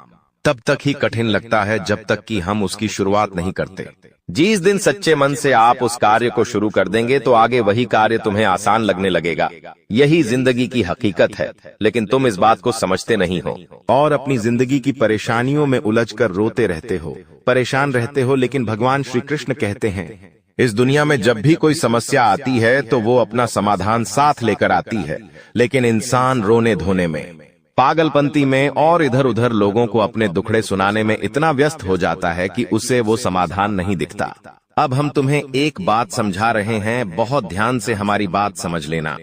तब तक ही कठिन लगता है जब तक कि हम उसकी शुरुआत नहीं करते। जिस दिन सच्चे मन से आप उस कार्य को शुरू कर देंगे तो आगे वही कार्य तुम्हें आसान लगने लगेगा। यही जिंदगी की हकीकत है, लेकिन तुम इस बात को समझते नहीं हो और अपनी जिंदगी की परेशानियों में उलझकर रोते रहते हो, परेशान रहते हो। लेकिन भगवान श्री कृष्ण कहते हैं, इस दुनिया में जब भी कोई समस्या आती है तो वो अपना समाधान साथ लेकर आती है, लेकिन इंसान रोने धोने में, पागलपंती में और इधर उधर लोगों को अपने दुखड़े सुनाने में इतना व्यस्त हो जाता है कि उसे वो समाधान नहीं दिखता। अब हम तुम्हें एक बात समझा रहे हैं, बहुत ध्यान से हमारी बात समझ लेना।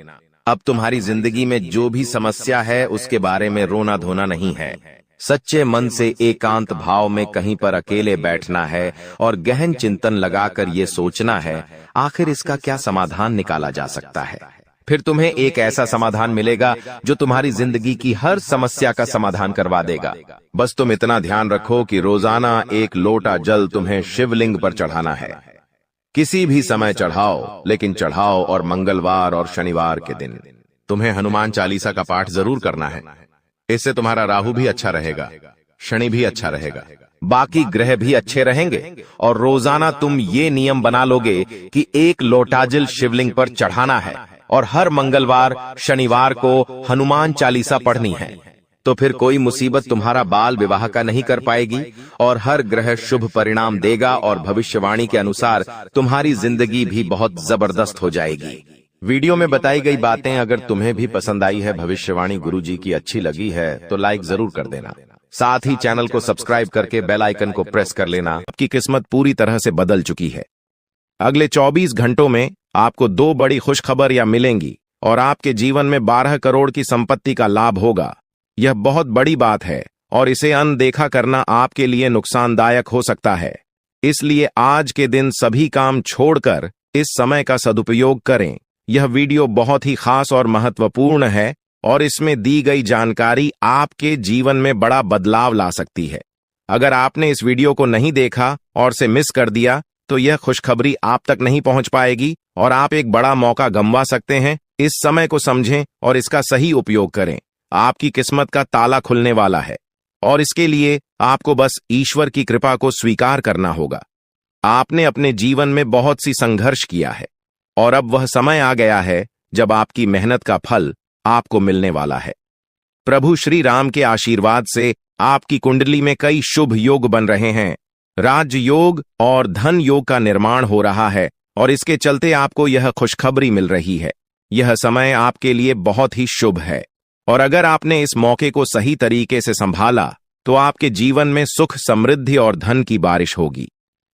अब तुम्हारी जिंदगी में जो भी समस्या है उसके बारे में रोना धोना नहीं है। सच्चे मन से एकांत भाव में कहीं पर अकेले बैठना है और गहन चिंतन लगाकर ये सोचना है आखिर इसका क्या समाधान निकाला जा सकता है। फिर तुम्हें एक ऐसा समाधान मिलेगा जो तुम्हारी जिंदगी की हर समस्या का समाधान करवा देगा। बस तुम इतना ध्यान रखो कि रोजाना एक लोटा जल तुम्हें शिवलिंग पर चढ़ाना है। किसी भी समय चढ़ाओ, लेकिन चढ़ाओ और मंगलवार और शनिवार के दिन। तुम्हें हनुमान चालीसा का पाठ जरूर करना है। इससे तुम्हारा राहु भी अच्छा रहेगा, शनि भी अच्छा रहेगा, बाकी ग्रह भी अच्छे रहेंगे। और रोजाना तुम ये नियम बना लोगे कि एक लोटा जल शिवलिंग पर चढ़ाना है और हर मंगलवार शनिवार को हनुमान चालीसा पढ़नी है, तो फिर कोई मुसीबत तुम्हारा बाल विवाह का नहीं कर पाएगी और हर ग्रह शुभ परिणाम देगा और भविष्यवाणी के अनुसार तुम्हारी जिंदगी भी बहुत जबरदस्त हो जाएगी। वीडियो में बताई गई बातें अगर तुम्हें भी पसंद आई है, भविष्यवाणी गुरुजी की अच्छी लगी है तो लाइक जरूर कर देना। साथ ही चैनल को सब्सक्राइब करके बेल आइकन को प्रेस कर लेना। आपकी किस्मत पूरी तरह से बदल चुकी है। अगले 24 घंटों में आपको 2 बड़ी खुशखबरियां मिलेंगी और आपके जीवन में 12 करोड़ की संपत्ति का लाभ होगा। यह बहुत बड़ी बात है और इसे अनदेखा करना आपके लिए नुकसानदायक हो सकता है। इसलिए आज के दिन सभी काम छोड़कर इस समय का सदुपयोग करें। यह वीडियो बहुत ही खास और महत्वपूर्ण है और इसमें दी गई जानकारी आपके जीवन में बड़ा बदलाव ला सकती है। अगर आपने इस वीडियो को नहीं देखा और से मिस कर दिया तो यह खुशखबरी आप तक नहीं पहुंच पाएगी और आप एक बड़ा मौका गंवा सकते हैं। इस समय को समझें और इसका सही उपयोग करें। आपकी किस्मत का ताला खुलने वाला है और इसके लिए आपको बस ईश्वर की कृपा को स्वीकार करना होगा। आपने अपने जीवन में बहुत सी संघर्ष किया है और अब वह समय आ गया है जब आपकी मेहनत का फल आपको मिलने वाला है। प्रभु श्री राम के आशीर्वाद से आपकी कुंडली में कई शुभ योग बन रहे हैं। राज योग और धन योग का निर्माण हो रहा है और इसके चलते आपको यह खुशखबरी मिल रही है। यह समय आपके लिए बहुत ही शुभ है और अगर आपने इस मौके को सही तरीके से संभाला तो आपके जीवन में सुख, समृद्धि और धन की बारिश होगी।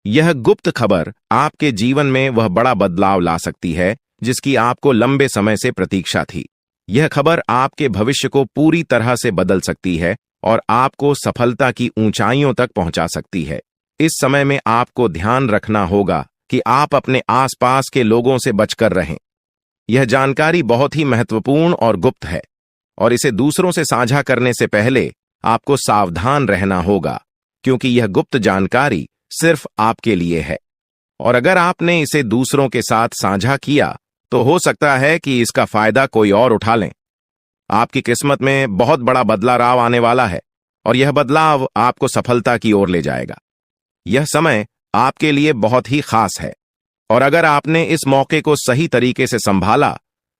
यह गुप्त खबर आपके जीवन में वह बड़ा बदलाव ला सकती है जिसकी आपको लंबे समय से प्रतीक्षा थी। यह खबर आपके भविष्य को पूरी तरह से बदल सकती है और आपको सफलता की ऊंचाइयों तक पहुंचा सकती है। इस समय में आपको ध्यान रखना होगा कि आप अपने आसपास के लोगों से बचकर रहें। यह जानकारी बहुत ही महत्वपूर्ण और गुप्त है और इसे दूसरों से साझा करने से पहले आपको सावधान रहना होगा, क्योंकि यह गुप्त जानकारी सिर्फ आपके लिए है और अगर आपने इसे दूसरों के साथ साझा किया तो हो सकता है कि इसका फायदा कोई और उठा लें। आपकी किस्मत में बहुत बड़ा बदलाव आने वाला है और यह बदलाव आपको सफलता की ओर ले जाएगा। यह समय आपके लिए बहुत ही खास है और अगर आपने इस मौके को सही तरीके से संभाला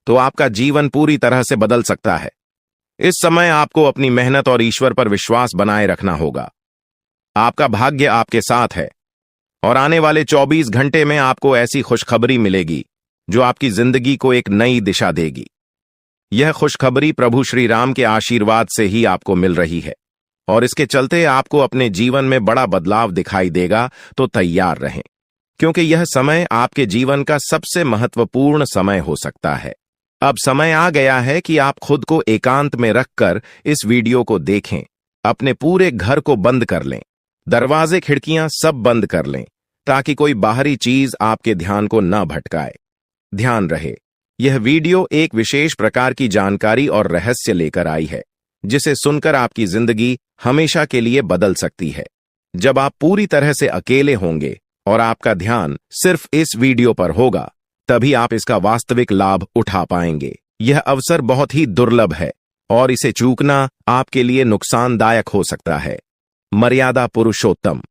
तो आपका जीवन पूरी तरह से बदल सकता है। इस समय आपको अपनी मेहनत और ईश्वर पर विश्वास बनाए रखना होगा। आपका भाग्य आपके साथ है और आने वाले 24 घंटे में आपको ऐसी खुशखबरी मिलेगी जो आपकी जिंदगी को एक नई दिशा देगी। यह खुशखबरी प्रभु श्री राम के आशीर्वाद से ही आपको मिल रही है और इसके चलते आपको अपने जीवन में बड़ा बदलाव दिखाई देगा। तो तैयार रहें, क्योंकि यह समय आपके जीवन का सबसे महत्वपूर्ण समय हो सकता है। अब समय आ गया है कि आप खुद को एकांत में रखकर इस वीडियो को देखें। अपने पूरे घर को बंद कर लें, दरवाजे खिड़कियां सब बंद कर लें, ताकि कोई बाहरी चीज आपके ध्यान को न भटकाए। ध्यान रहे, यह वीडियो एक विशेष प्रकार की जानकारी और रहस्य लेकर आई है, जिसे सुनकर आपकी जिंदगी हमेशा के लिए बदल सकती है। जब आप पूरी तरह से अकेले होंगे और आपका ध्यान सिर्फ इस वीडियो पर होगा, तभी आप इसका वास्तविक लाभ उठा पाएंगे। यह अवसर बहुत ही दुर्लभ है और इसे चूकना आपके लिए नुकसानदायक हो सकता है। मर्यादा पुरुषोत्तम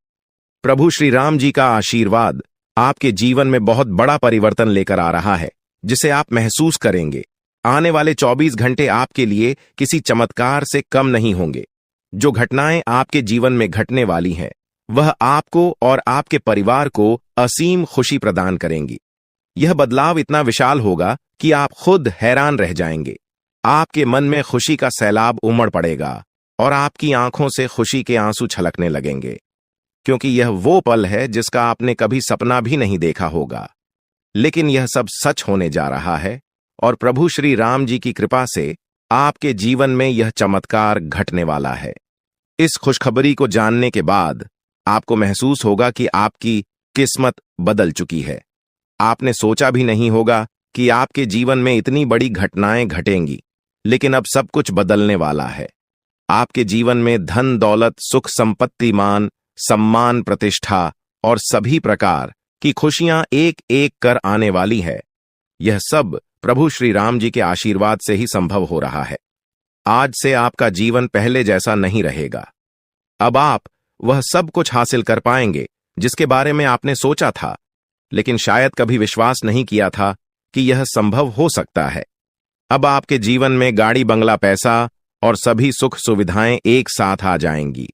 प्रभु श्री राम जी का आशीर्वाद आपके जीवन में बहुत बड़ा परिवर्तन लेकर आ रहा है, जिसे आप महसूस करेंगे। आने वाले 24 घंटे आपके लिए किसी चमत्कार से कम नहीं होंगे। जो घटनाएं आपके जीवन में घटने वाली हैं, वह आपको और आपके परिवार को असीम खुशी प्रदान करेंगी। यह बदलाव इतना विशाल होगा कि आप खुद हैरान रह जाएंगे। आपके मन में खुशी का सैलाब उमड़ पड़ेगा और आपकी आंखों से खुशी के आंसू छलकने लगेंगे, क्योंकि यह वो पल है जिसका आपने कभी सपना भी नहीं देखा होगा। लेकिन यह सब सच होने जा रहा है और प्रभु श्री राम जी की कृपा से आपके जीवन में यह चमत्कार घटने वाला है। इस खुशखबरी को जानने के बाद आपको महसूस होगा कि आपकी किस्मत बदल चुकी है। आपने सोचा भी नहीं होगा कि आपके जीवन में इतनी बड़ी घटनाएं घटेंगी, लेकिन अब सब कुछ बदलने वाला है। आपके जीवन में धन दौलत, सुख संपत्ति, मान सम्मान, प्रतिष्ठा और सभी प्रकार की खुशियां एक एक कर आने वाली है। यह सब प्रभु श्री राम जी के आशीर्वाद से ही संभव हो रहा है। आज से आपका जीवन पहले जैसा नहीं रहेगा। अब आप वह सब कुछ हासिल कर पाएंगे जिसके बारे में आपने सोचा था, लेकिन शायद कभी विश्वास नहीं किया था कि यह संभव हो सकता है। अब आपके जीवन में गाड़ी, बंगला, पैसा और सभी सुख सुविधाएं एक साथ आ जाएंगी।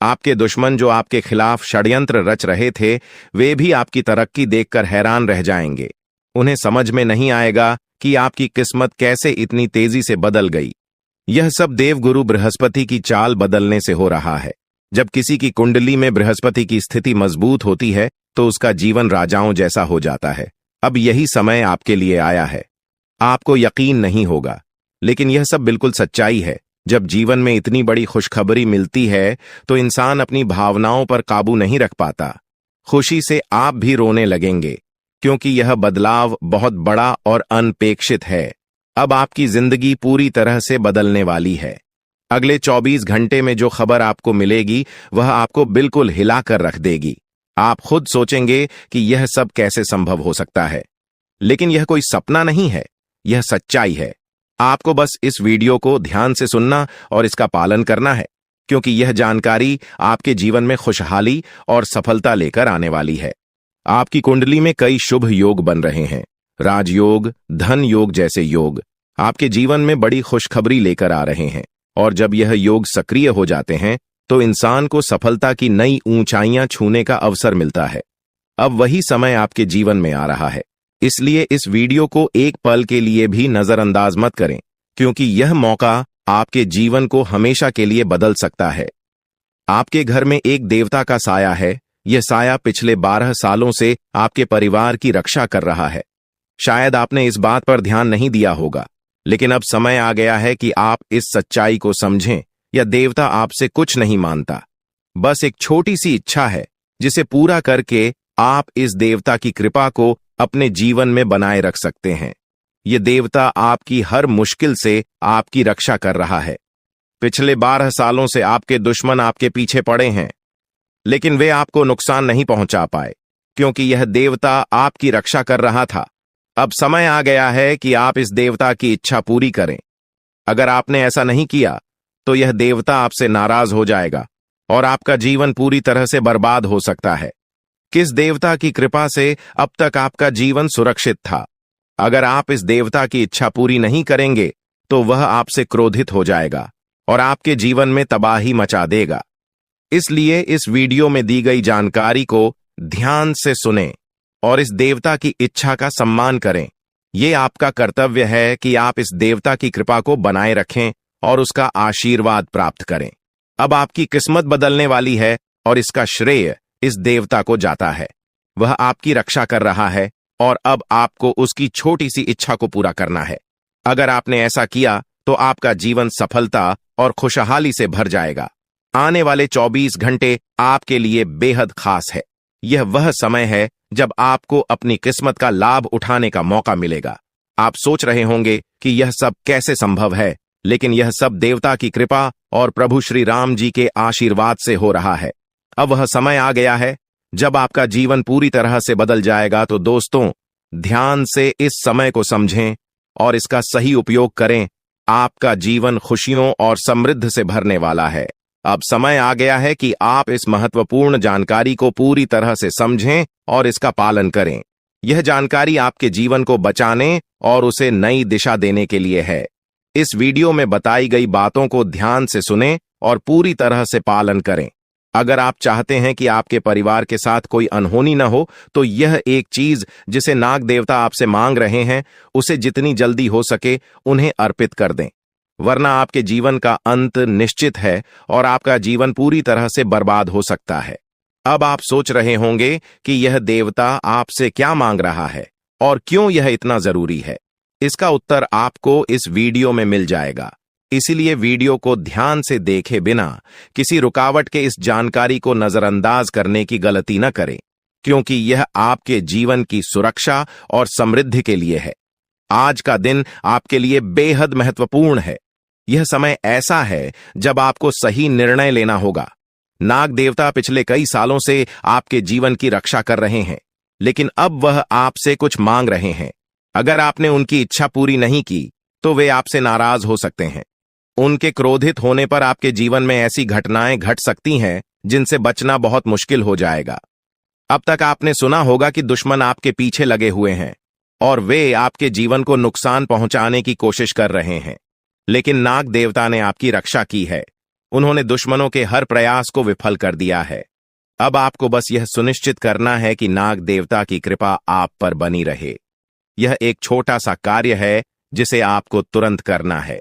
आपके दुश्मन जो आपके खिलाफ षड्यंत्र रच रहे थे, वे भी आपकी तरक्की देखकर हैरान रह जाएंगे। उन्हें समझ में नहीं आएगा कि आपकी किस्मत कैसे इतनी तेजी से बदल गई। यह सब देवगुरु बृहस्पति की चाल बदलने से हो रहा है। जब किसी की कुंडली में बृहस्पति की स्थिति मजबूत होती है तो उसका जीवन राजाओं जैसा हो जाता है। अब यही समय आपके लिए आया है। आपको यकीन नहीं होगा, लेकिन यह सब बिल्कुल सच्चाई है। जब जीवन में इतनी बड़ी खुशखबरी मिलती है तो इंसान अपनी भावनाओं पर काबू नहीं रख पाता। खुशी से आप भी रोने लगेंगे, क्योंकि यह बदलाव बहुत बड़ा और अनपेक्षित है। अब आपकी जिंदगी पूरी तरह से बदलने वाली है। अगले 24 घंटे में जो खबर आपको मिलेगी वह आपको बिल्कुल हिला कर रख देगी। आप खुद सोचेंगे कि यह सब कैसे संभव हो सकता है, लेकिन यह कोई सपना नहीं है, यह सच्चाई है। आपको बस इस वीडियो को ध्यान से सुनना और इसका पालन करना है, क्योंकि यह जानकारी आपके जीवन में खुशहाली और सफलता लेकर आने वाली है। आपकी कुंडली में कई शुभ योग बन रहे हैं। राजयोग, धन योग जैसे योग आपके जीवन में बड़ी खुशखबरी लेकर आ रहे हैं, और जब यह योग सक्रिय हो जाते हैं तो इंसान को सफलता की नई ऊंचाइयां छूने का अवसर मिलता है। अब वही समय आपके जीवन में आ रहा है, इसलिए इस वीडियो को एक पल के लिए भी नजरअंदाज मत करें, क्योंकि यह मौका आपके जीवन को हमेशा के लिए बदल सकता है। आपके घर में एक देवता का साया है। यह साया पिछले 12 सालों से आपके परिवार की रक्षा कर रहा है। शायद आपने इस बात पर ध्यान नहीं दिया होगा, लेकिन अब समय आ गया है कि आप इस सच्चाई को समझें। यह देवता आपसे कुछ नहीं मानता, बस एक छोटी सी इच्छा है जिसे पूरा करके आप इस देवता की कृपा को अपने जीवन में बनाए रख सकते हैं। यह देवता आपकी हर मुश्किल से आपकी रक्षा कर रहा है। पिछले 12 सालों से आपके दुश्मन आपके पीछे पड़े हैं, लेकिन वे आपको नुकसान नहीं पहुंचा पाए, क्योंकि यह देवता आपकी रक्षा कर रहा था। अब समय आ गया है कि आप इस देवता की इच्छा पूरी करें। अगर आपने ऐसा नहीं किया तो यह देवता आपसे नाराज हो जाएगा और आपका जीवन पूरी तरह से बर्बाद हो सकता है। किस देवता की कृपा से अब तक आपका जीवन सुरक्षित था? अगर आप इस देवता की इच्छा पूरी नहीं करेंगे तो वह आपसे क्रोधित हो जाएगा और आपके जीवन में तबाही मचा देगा। इसलिए इस वीडियो में दी गई जानकारी को ध्यान से सुनें और इस देवता की इच्छा का सम्मान करें। यह आपका कर्तव्य है कि आप इस देवता की कृपा को बनाए रखें और उसका आशीर्वाद प्राप्त करें। अब आपकी किस्मत बदलने वाली है और इसका श्रेय इस देवता को जाता है। वह आपकी रक्षा कर रहा है और अब आपको उसकी छोटी सी इच्छा को पूरा करना है। अगर आपने ऐसा किया तो आपका जीवन सफलता और खुशहाली से भर जाएगा। आने वाले 24 घंटे आपके लिए बेहद खास है। यह वह समय है जब आपको अपनी किस्मत का लाभ उठाने का मौका मिलेगा। आप सोच रहे होंगे कि यह सब कैसे संभव है, लेकिन यह सब देवता की कृपा और प्रभु श्री राम जी के आशीर्वाद से हो रहा है। अब वह समय आ गया है जब आपका जीवन पूरी तरह से बदल जाएगा। तो दोस्तों, ध्यान से इस समय को समझें और इसका सही उपयोग करें। आपका जीवन खुशियों और समृद्धि से भरने वाला है। अब समय आ गया है कि आप इस महत्वपूर्ण जानकारी को पूरी तरह से समझें और इसका पालन करें। यह जानकारी आपके जीवन को बचाने और उसे नई दिशा देने के लिए है। इस वीडियो में बताई गई बातों को ध्यान से सुनें और पूरी तरह से पालन करें। अगर आप चाहते हैं कि आपके परिवार के साथ कोई अनहोनी न हो, तो यह एक चीज जिसे नाग देवता आपसे मांग रहे हैं, उसे जितनी जल्दी हो सके उन्हें अर्पित कर दें, वरना आपके जीवन का अंत निश्चित है और आपका जीवन पूरी तरह से बर्बाद हो सकता है। अब आप सोच रहे होंगे कि यह देवता आपसे क्या मांग रहा है और क्यों यह इतना जरूरी है। इसका उत्तर आपको इस वीडियो में मिल जाएगा, इसीलिए वीडियो को ध्यान से देखे बिना किसी रुकावट के इस जानकारी को नजरअंदाज करने की गलती न करें, क्योंकि यह आपके जीवन की सुरक्षा और समृद्धि के लिए है। आज का दिन आपके लिए बेहद महत्वपूर्ण है। यह समय ऐसा है जब आपको सही निर्णय लेना होगा। नाग देवता पिछले कई सालों से आपके जीवन की रक्षा कर रहे हैं, लेकिन अब वह आपसे कुछ मांग रहे हैं। अगर आपने उनकी इच्छा पूरी नहीं की तो वे आपसे नाराज हो सकते हैं। उनके क्रोधित होने पर आपके जीवन में ऐसी घटनाएं घट सकती हैं जिनसे बचना बहुत मुश्किल हो जाएगा। अब तक आपने सुना होगा कि दुश्मन आपके पीछे लगे हुए हैं और वे आपके जीवन को नुकसान पहुंचाने की कोशिश कर रहे हैं, लेकिन नाग देवता ने आपकी रक्षा की है। उन्होंने दुश्मनों के हर प्रयास को विफल कर दिया है। अब आपको बस यह सुनिश्चित करना है कि नाग देवता की कृपा आप पर बनी रहे। यह एक छोटा सा कार्य है जिसे आपको तुरंत करना है।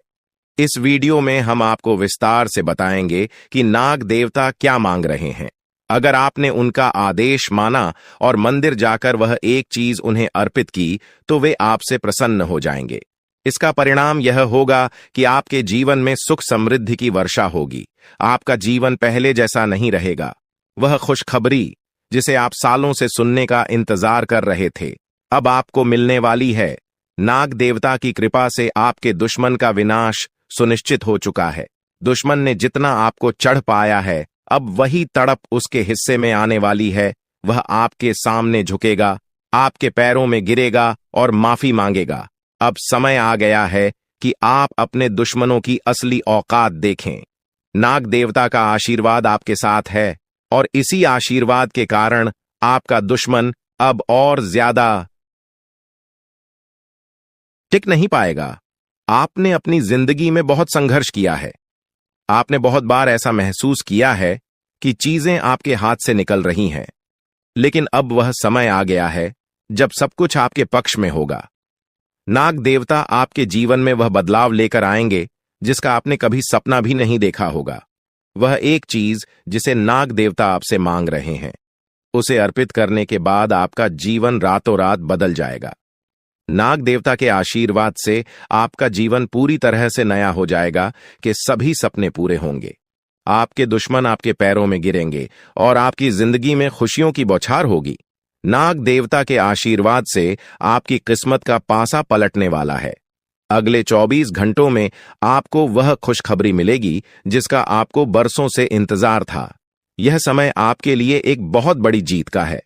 इस वीडियो में हम आपको विस्तार से बताएंगे कि नाग देवता क्या मांग रहे हैं। अगर आपने उनका आदेश माना और मंदिर जाकर वह एक चीज उन्हें अर्पित की, तो वे आपसे प्रसन्न हो जाएंगे। इसका परिणाम यह होगा कि आपके जीवन में सुख समृद्धि की वर्षा होगी। आपका जीवन पहले जैसा नहीं रहेगा। वह खुशखबरी जिसे आप सालों से सुनने का इंतजार कर रहे थे, अब आपको मिलने वाली है। नाग देवता की कृपा से आपके दुश्मन का विनाश सुनिश्चित हो चुका है। दुश्मन ने जितना आपको चढ़ पाया है, अब वही तड़प उसके हिस्से में आने वाली है। वह आपके सामने झुकेगा, आपके पैरों में गिरेगा और माफी मांगेगा। अब समय आ गया है कि आप अपने दुश्मनों की असली औकात देखें। नाग देवता का आशीर्वाद आपके साथ है और इसी आशीर्वाद के कारण आपका दुश्मन अब और ज्यादा टिक नहीं पाएगा। आपने अपनी जिंदगी में बहुत संघर्ष किया है। आपने बहुत बार ऐसा महसूस किया है कि चीजें आपके हाथ से निकल रही हैं, लेकिन अब वह समय आ गया है जब सब कुछ आपके पक्ष में होगा। नाग देवता आपके जीवन में वह बदलाव लेकर आएंगे जिसका आपने कभी सपना भी नहीं देखा होगा। वह एक चीज जिसे नाग देवता आपसे मांग रहे हैं, उसे अर्पित करने के बाद आपका जीवन रातों रात बदल जाएगा। नाग देवता के आशीर्वाद से आपका जीवन पूरी तरह से नया हो जाएगा कि सभी सपने पूरे होंगे। आपके दुश्मन आपके पैरों में गिरेंगे और आपकी जिंदगी में खुशियों की बौछार होगी। नाग देवता के आशीर्वाद से आपकी किस्मत का पासा पलटने वाला है। अगले 24 घंटों में आपको वह खुशखबरी मिलेगी जिसका आपको बरसों से इंतजार था। यह समय आपके लिए एक बहुत बड़ी जीत का है।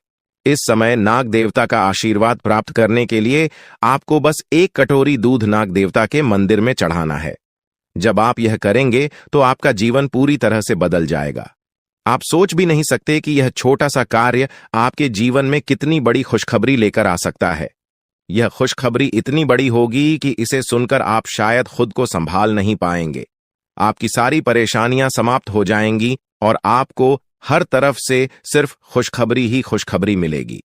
इस समय नाग देवता का आशीर्वाद प्राप्त करने के लिए आपको बस एक कटोरी दूध नाग देवता के मंदिर में चढ़ाना है। जब आप यह करेंगे तो आपका जीवन पूरी तरह से बदल जाएगा। आप सोच भी नहीं सकते कि यह छोटा सा कार्य आपके जीवन में कितनी बड़ी खुशखबरी लेकर आ सकता है। यह खुशखबरी इतनी बड़ी होगी कि इसे सुनकर आप शायद खुद को संभाल नहीं पाएंगे। आपकी सारी परेशानियां समाप्त हो जाएंगी और आपको हर तरफ से सिर्फ खुशखबरी ही खुशखबरी मिलेगी।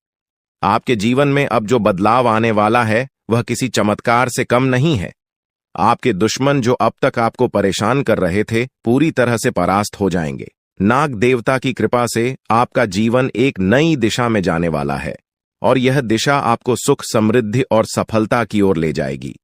आपके जीवन में अब जो बदलाव आने वाला है वह किसी चमत्कार से कम नहीं है। आपके दुश्मन जो अब तक आपको परेशान कर रहे थे पूरी तरह से परास्त हो जाएंगे। नाग देवता की कृपा से आपका जीवन एक नई दिशा में जाने वाला है और यह दिशा आपको सुख, समृद्धि और सफलता की ओर ले जाएगी।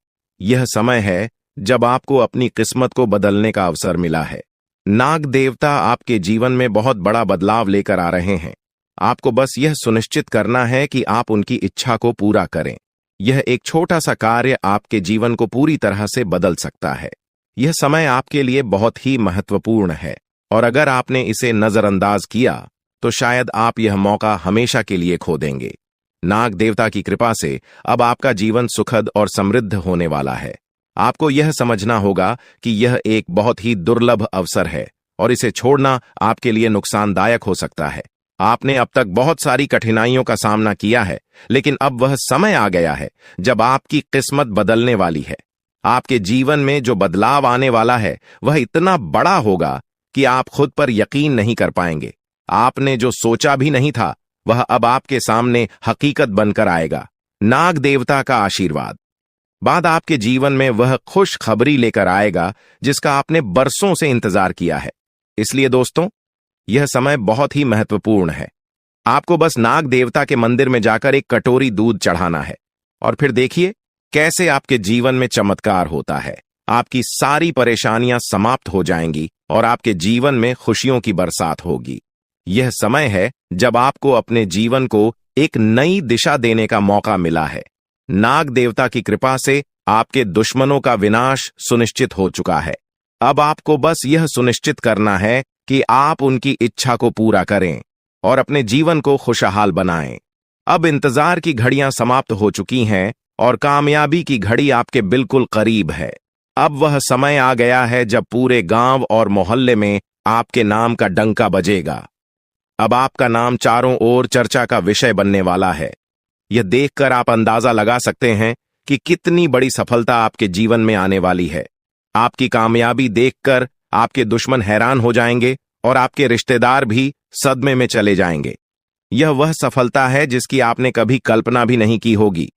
यह समय है जब आपको अपनी किस्मत को बदलने का अवसर मिला है। नाग देवता आपके जीवन में बहुत बड़ा बदलाव लेकर आ रहे हैं। आपको बस यह सुनिश्चित करना है कि आप उनकी इच्छा को पूरा करें। यह एक छोटा सा कार्य आपके जीवन को पूरी तरह से बदल सकता है। यह समय आपके लिए बहुत ही महत्वपूर्ण है और अगर आपने इसे नजरअंदाज किया तो शायद आप यह मौका हमेशा के लिए खो देंगे। नाग देवता की कृपा से अब आपका जीवन सुखद और समृद्ध होने वाला है। आपको यह समझना होगा कि यह एक बहुत ही दुर्लभ अवसर है और इसे छोड़ना आपके लिए नुकसानदायक हो सकता है। आपने अब तक बहुत सारी कठिनाइयों का सामना किया है, लेकिन अब वह समय आ गया है जब आपकी किस्मत बदलने वाली है। आपके जीवन में जो बदलाव आने वाला है वह इतना बड़ा होगा कि आप खुद पर यकीन नहीं कर पाएंगे। आपने जो सोचा भी नहीं था वह अब आपके सामने हकीकत बनकर आएगा। नाग देवता का आशीर्वाद बाद आपके जीवन में वह खुश खबरी लेकर आएगा जिसका आपने बरसों से इंतजार किया है। इसलिए दोस्तों, यह समय बहुत ही महत्वपूर्ण है। आपको बस नाग देवता के मंदिर में जाकर एक कटोरी दूध चढ़ाना है और फिर देखिए कैसे आपके जीवन में चमत्कार होता है। आपकी सारी परेशानियां समाप्त हो जाएंगी और आपके जीवन में खुशियों की बरसात होगी। यह समय है जब आपको अपने जीवन को एक नई दिशा देने का मौका मिला है। नाग देवता की कृपा से आपके दुश्मनों का विनाश सुनिश्चित हो चुका है। अब आपको बस यह सुनिश्चित करना है कि आप उनकी इच्छा को पूरा करें और अपने जीवन को खुशहाल बनाएं। अब इंतजार की घड़ियां समाप्त हो चुकी हैं और कामयाबी की घड़ी आपके बिल्कुल करीब है। अब वह समय आ गया है जब पूरे गांव और मोहल्ले में आपके नाम का डंका बजेगा। अब आपका नाम चारों ओर चर्चा का विषय बनने वाला है। यह देखकर आप अंदाजा लगा सकते हैं कि कितनी बड़ी सफलता आपके जीवन में आने वाली है। आपकी कामयाबी देखकर आपके दुश्मन हैरान हो जाएंगे और आपके रिश्तेदार भी सदमे में चले जाएंगे। यह वह सफलता है जिसकी आपने कभी कल्पना भी नहीं की होगी।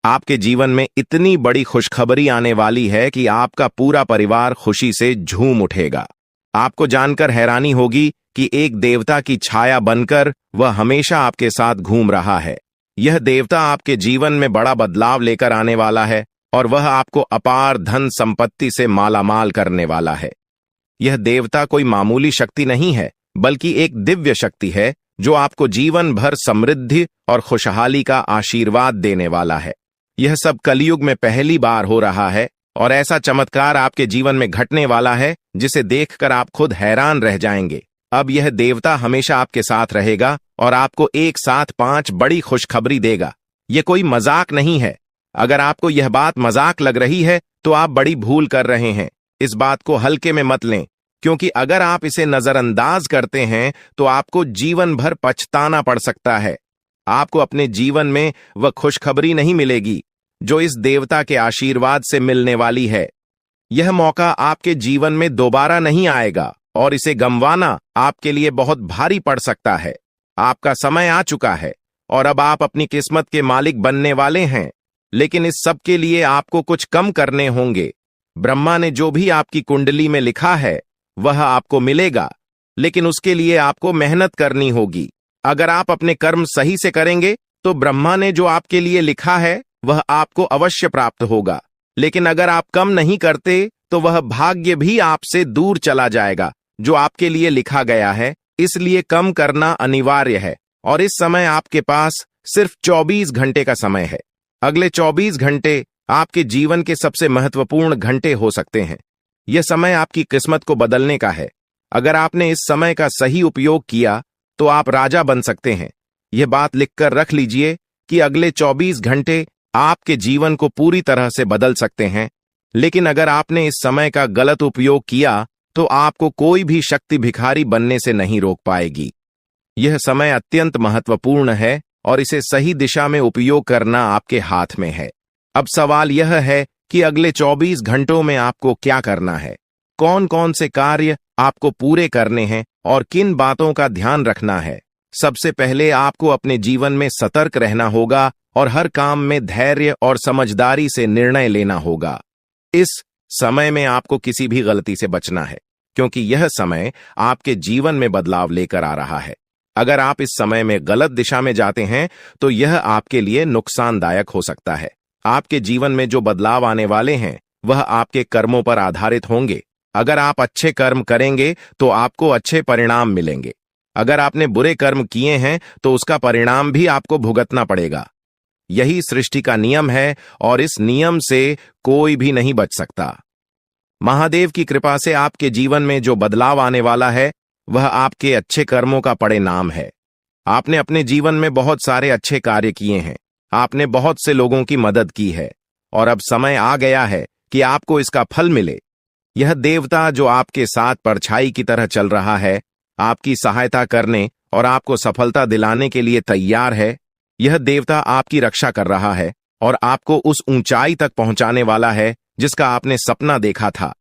आपके जीवन में इतनी बड़ी खुशखबरी आने वाली है कि आपका पूरा परिवार खुशी से झूम उठेगा। आपको जानकर हैरानी होगी कि एक देवता की छाया बनकर वह हमेशा आपके साथ घूम रहा है। यह देवता आपके जीवन में बड़ा बदलाव लेकर आने वाला है और वह आपको अपार धन संपत्ति से मालामाल करने वाला है। यह देवता कोई मामूली शक्ति नहीं है, बल्कि एक दिव्य शक्ति है जो आपको जीवन भर समृद्धि और खुशहाली का आशीर्वाद देने वाला है। यह सब कलयुग में पहली बार हो रहा है और ऐसा चमत्कार आपके जीवन में घटने वाला है जिसे देखकर आप खुद हैरान रह जाएंगे। अब यह देवता हमेशा आपके साथ रहेगा और आपको एक साथ 5 बड़ी खुशखबरी देगा। यह कोई मजाक नहीं है। अगर आपको यह बात मजाक लग रही है तो आप बड़ी भूल कर रहे हैं। इस बात को हल्के में मत लें, क्योंकि अगर आप इसे नजरअंदाज करते हैं तो आपको जीवन भर पछताना पड़ सकता है। आपको अपने जीवन में वह खुशखबरी नहीं मिलेगी जो इस देवता के आशीर्वाद से मिलने वाली है। यह मौका आपके जीवन में दोबारा नहीं आएगा और इसे गंवाना आपके लिए बहुत भारी पड़ सकता है। आपका समय आ चुका है और अब आप अपनी किस्मत के मालिक बनने वाले हैं, लेकिन इस सब के लिए आपको कुछ कम करने होंगे। ब्रह्मा ने जो भी आपकी कुंडली में लिखा है वह आपको मिलेगा, लेकिन उसके लिए आपको मेहनत करनी होगी। अगर आप अपने कर्म सही से करेंगे तो ब्रह्मा ने जो आपके लिए लिखा है वह आपको अवश्य प्राप्त होगा। लेकिन अगर आप कम नहीं करते तो वह भाग्य भी आपसे दूर चला जाएगा जो आपके लिए लिखा गया है। इसलिए कम करना अनिवार्य है। और इस समय आपके पास सिर्फ 24 घंटे का समय है। अगले 24 घंटे आपके जीवन के सबसे महत्वपूर्ण घंटे हो सकते हैं। यह समय आपकी किस्मत को बदलने का है। अगर आपने इस समय का सही उपयोग किया तो आप राजा बन सकते हैं। यह बात लिखकर रख लीजिए कि अगले 24 घंटे आपके जीवन को पूरी तरह से बदल सकते हैं। लेकिन अगर आपने इस समय का गलत उपयोग किया तो आपको कोई भी शक्ति भिखारी बनने से नहीं रोक पाएगी। यह समय अत्यंत महत्वपूर्ण है और इसे सही दिशा में उपयोग करना आपके हाथ में है। अब सवाल यह है कि अगले 24 घंटों में आपको क्या करना है, कौन कौन से कार्य आपको पूरे करने हैं और किन बातों का ध्यान रखना है। सबसे पहले आपको अपने जीवन में सतर्क रहना होगा और हर काम में धैर्य और समझदारी से निर्णय लेना होगा। इस समय में आपको किसी भी गलती से बचना है, क्योंकि यह समय आपके जीवन में बदलाव लेकर आ रहा है। अगर आप इस समय में गलत दिशा में जाते हैं तो यह आपके लिए नुकसानदायक हो सकता है। आपके जीवन में जो बदलाव आने वाले हैं वह आपके कर्मों पर आधारित होंगे। अगर आप अच्छे कर्म करेंगे तो आपको अच्छे परिणाम मिलेंगे। अगर आपने बुरे कर्म किए हैं तो उसका परिणाम भी आपको भुगतना पड़ेगा। यही सृष्टि का नियम है और इस नियम से कोई भी नहीं बच सकता। महादेव की कृपा से आपके जीवन में जो बदलाव आने वाला है वह आपके अच्छे कर्मों का परिणाम है। आपने अपने जीवन में बहुत सारे अच्छे कार्य किए हैं, आपने बहुत से लोगों की मदद की है और अब समय आ गया है कि आपको इसका फल मिले। यह देवता जो आपके साथ परछाई की तरह चल रहा है, आपकी सहायता करने और आपको सफलता दिलाने के लिए तैयार है। यह देवता आपकी रक्षा कर रहा है और आपको उस ऊंचाई तक पहुंचाने वाला है जिसका आपने सपना देखा था।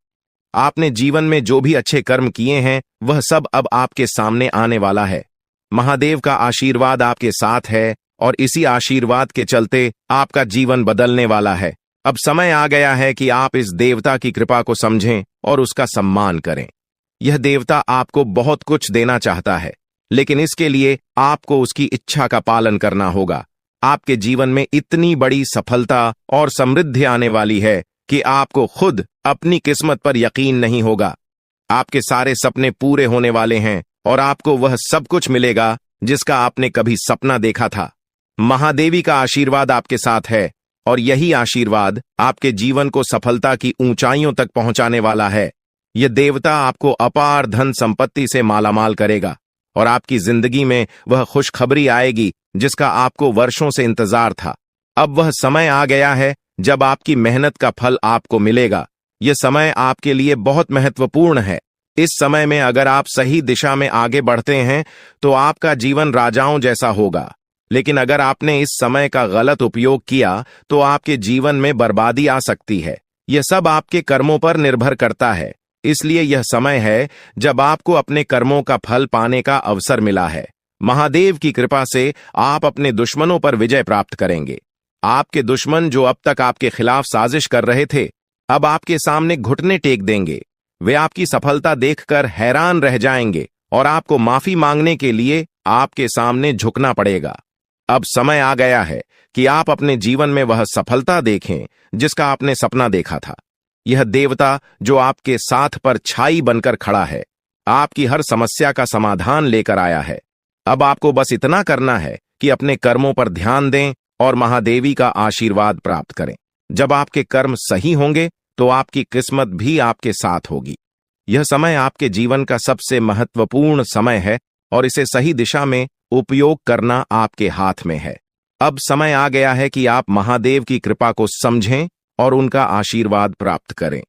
आपने जीवन में जो भी अच्छे कर्म किए हैं वह सब अब आपके सामने आने वाला है। महादेव का आशीर्वाद आपके साथ है और इसी आशीर्वाद के चलते आपका जीवन बदलने वाला है। अब समय आ गया है कि आप इस देवता की कृपा को समझें और उसका सम्मान करें। यह देवता आपको बहुत कुछ देना चाहता है, लेकिन इसके लिए आपको उसकी इच्छा का पालन करना होगा। आपके जीवन में इतनी बड़ी सफलता और समृद्धि आने वाली है कि आपको खुद अपनी किस्मत पर यकीन नहीं होगा। आपके सारे सपने पूरे होने वाले हैं और आपको वह सब कुछ मिलेगा जिसका आपने कभी सपना देखा था। महादेवी का आशीर्वाद आपके साथ है और यही आशीर्वाद आपके जीवन को सफलता की ऊंचाइयों तक पहुंचाने वाला है। यह देवता आपको अपार धन संपत्ति से मालामाल करेगा और आपकी जिंदगी में वह खुशखबरी आएगी जिसका आपको वर्षों से इंतजार था। अब वह समय आ गया है जब आपकी मेहनत का फल आपको मिलेगा। यह समय आपके लिए बहुत महत्वपूर्ण है। इस समय में अगर आप सही दिशा में आगे बढ़ते हैं तो आपका जीवन राजाओं जैसा होगा। लेकिन अगर आपने इस समय का गलत उपयोग किया तो आपके जीवन में बर्बादी आ सकती है। यह सब आपके कर्मों पर निर्भर करता है। इसलिए यह समय है जब आपको अपने कर्मों का फल पाने का अवसर मिला है। महादेव की कृपा से आप अपने दुश्मनों पर विजय प्राप्त करेंगे। आपके दुश्मन जो अब तक आपके खिलाफ साजिश कर रहे थे, अब आपके सामने घुटने टेक देंगे। वे आपकी सफलता देखकर हैरान रह जाएंगे और आपको माफी मांगने के लिए आपके सामने झुकना पड़ेगा। अब समय आ गया है कि आप अपने जीवन में वह सफलता देखें जिसका आपने सपना देखा था। यह देवता जो आपके साथ पर छाई बनकर खड़ा है, आपकी हर समस्या का समाधान लेकर आया है। अब आपको बस इतना करना है कि अपने कर्मों पर ध्यान दें और महादेवी का आशीर्वाद प्राप्त करें। जब आपके कर्म सही होंगे तो आपकी किस्मत भी आपके साथ होगी। यह समय आपके जीवन का सबसे महत्वपूर्ण समय है और इसे सही दिशा में उपयोग करना आपके हाथ में है। अब समय आ गया है कि आप महादेव की कृपा को समझें और उनका आशीर्वाद प्राप्त करें।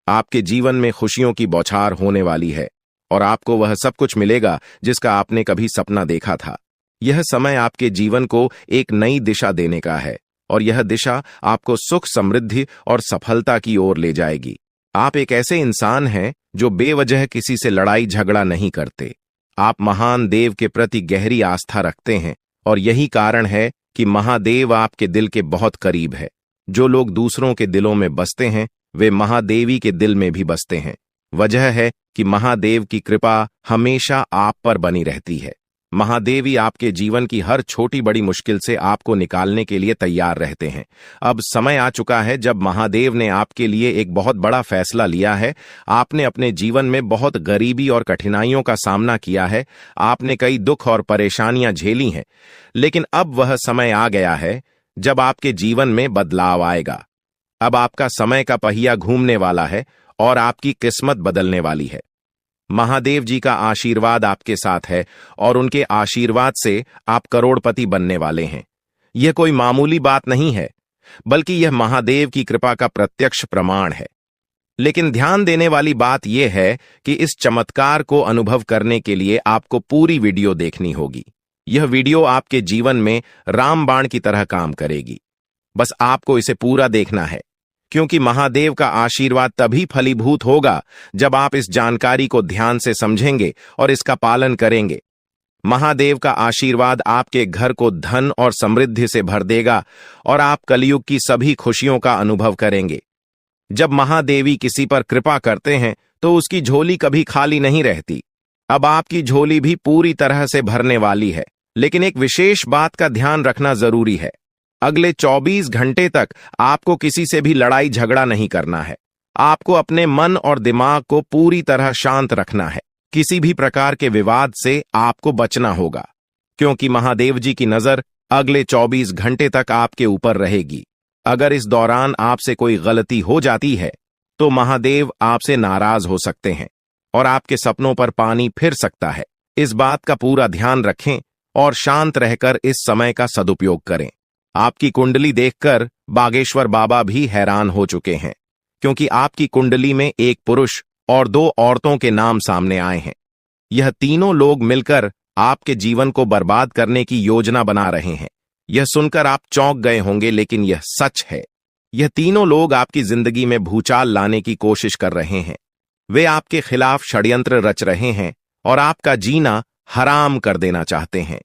आपके जीवन में खुशियों की बौछार होने वाली है और आपको वह सब कुछ मिलेगा जिसका आपने कभी सपना देखा था। यह समय आपके जीवन को एक नई दिशा देने का है और यह दिशा आपको सुख, समृद्धि और सफलता की ओर ले जाएगी। आप एक ऐसे इंसान हैं जो बेवजह किसी से लड़ाई झगड़ा नहीं करते। आप महान देव के प्रति गहरी आस्था रखते हैं और यही कारण है कि महादेव आपके दिल के बहुत करीब है। जो लोग दूसरों के दिलों में बसते हैं वे महादेवी के दिल में भी बसते हैं। वजह है कि महादेव की कृपा हमेशा आप पर बनी रहती है। महादेवी आपके जीवन की हर छोटी बड़ी मुश्किल से आपको निकालने के लिए तैयार रहते हैं। अब समय आ चुका है जब महादेव ने आपके लिए एक बहुत बड़ा फैसला लिया है। आपने अपने जीवन में बहुत गरीबी और कठिनाइयों का सामना किया है। आपने कई दुख और परेशानियां झेली हैं, लेकिन अब वह समय आ गया है जब आपके जीवन में बदलाव आएगा। अब आपका समय का पहिया घूमने वाला है और आपकी किस्मत बदलने वाली है। महादेव जी का आशीर्वाद आपके साथ है और उनके आशीर्वाद से आप करोड़पति बनने वाले हैं। यह कोई मामूली बात नहीं है, बल्कि यह महादेव की कृपा का प्रत्यक्ष प्रमाण है। लेकिन ध्यान देने वाली बात यह है कि इस चमत्कार को अनुभव करने के लिए आपको पूरी वीडियो देखनी होगी। यह वीडियो आपके जीवन में रामबाण की तरह काम करेगी। बस आपको इसे पूरा देखना है, क्योंकि महादेव का आशीर्वाद तभी फलीभूत होगा जब आप इस जानकारी को ध्यान से समझेंगे और इसका पालन करेंगे। महादेव का आशीर्वाद आपके घर को धन और समृद्धि से भर देगा और आप कलयुग की सभी खुशियों का अनुभव करेंगे। जब महादेवी किसी पर कृपा करते हैं तो उसकी झोली कभी खाली नहीं रहती। अब आपकी झोली भी पूरी तरह से भरने वाली है, लेकिन एक विशेष बात का ध्यान रखना जरूरी है। अगले 24 घंटे तक आपको किसी से भी लड़ाई झगड़ा नहीं करना है। आपको अपने मन और दिमाग को पूरी तरह शांत रखना है। किसी भी प्रकार के विवाद से आपको बचना होगा, क्योंकि महादेव जी की नजर अगले 24 घंटे तक आपके ऊपर रहेगी। अगर इस दौरान आपसे कोई गलती हो जाती है तो महादेव आपसे नाराज हो सकते हैं और आपके सपनों पर पानी फिर सकता है। इस बात का पूरा ध्यान रखें और शांत रहकर इस समय का सदुपयोग करें। आपकी कुंडली देखकर बागेश्वर बाबा भी हैरान हो चुके हैं, क्योंकि आपकी कुंडली में एक पुरुष और 2 औरतों के नाम सामने आए हैं। यह तीनों लोग मिलकर आपके जीवन को बर्बाद करने की योजना बना रहे हैं। यह सुनकर आप चौंक गए होंगे, लेकिन यह सच है। यह तीनों लोग आपकी जिंदगी में भूचाल लाने की कोशिश कर रहे हैं। वे आपके खिलाफ षड्यंत्र रच रहे हैं और आपका जीना हराम कर देना चाहते हैं।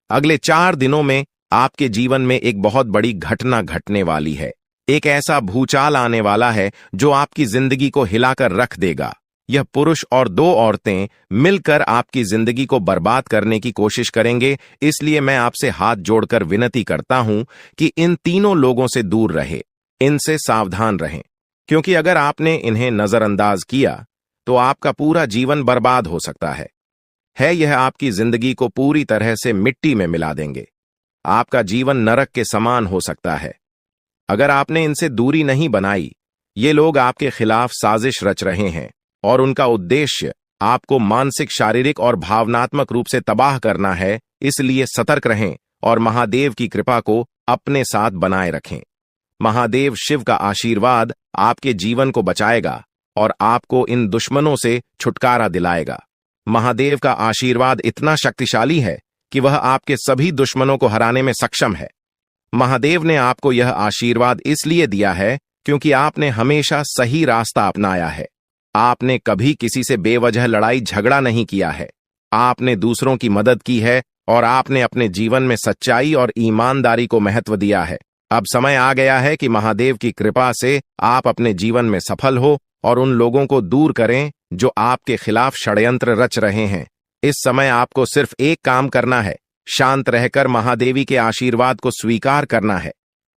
अगले 4 दिनों में आपके जीवन में एक बहुत बड़ी घटना घटने वाली है। एक ऐसा भूचाल आने वाला है जो आपकी जिंदगी को हिलाकर रख देगा। यह पुरुष और 2 औरतें मिलकर आपकी जिंदगी को बर्बाद करने की कोशिश करेंगे। इसलिए मैं आपसे हाथ जोड़कर विनती करता हूं कि इन तीनों लोगों से दूर रहे, इनसे सावधान रहें, क्योंकि अगर आपने इन्हें नजरअंदाज किया तो आपका पूरा जीवन बर्बाद हो सकता है। यह आपकी जिंदगी को पूरी तरह से मिट्टी में मिला देंगे। आपका जीवन नरक के समान हो सकता है। अगर आपने इनसे दूरी नहीं बनाई, ये लोग आपके खिलाफ साजिश रच रहे हैं और उनका उद्देश्य आपको मानसिक, शारीरिक और भावनात्मक रूप से तबाह करना है। इसलिए सतर्क रहें और महादेव की कृपा को अपने साथ बनाए रखें। महादेव शिव का आशीर्वाद आपके जीवन को बचाएगा और आपको इन दुश्मनों से छुटकारा दिलाएगा। महादेव का आशीर्वाद इतना शक्तिशाली है कि वह आपके सभी दुश्मनों को हराने में सक्षम है। महादेव ने आपको यह आशीर्वाद इसलिए दिया है क्योंकि आपने हमेशा सही रास्ता अपनाया है। आपने कभी किसी से बेवजह लड़ाई झगड़ा नहीं किया है। आपने दूसरों की मदद की है और आपने अपने जीवन में सच्चाई और ईमानदारी को महत्व दिया है। अब समय आ गया है कि महादेव की कृपा से आप अपने जीवन में सफल हो और उन लोगों को दूर करें जो आपके खिलाफ षड्यंत्र रच रहे हैं। इस समय आपको सिर्फ एक काम करना है, शांत रहकर महादेवी के आशीर्वाद को स्वीकार करना है।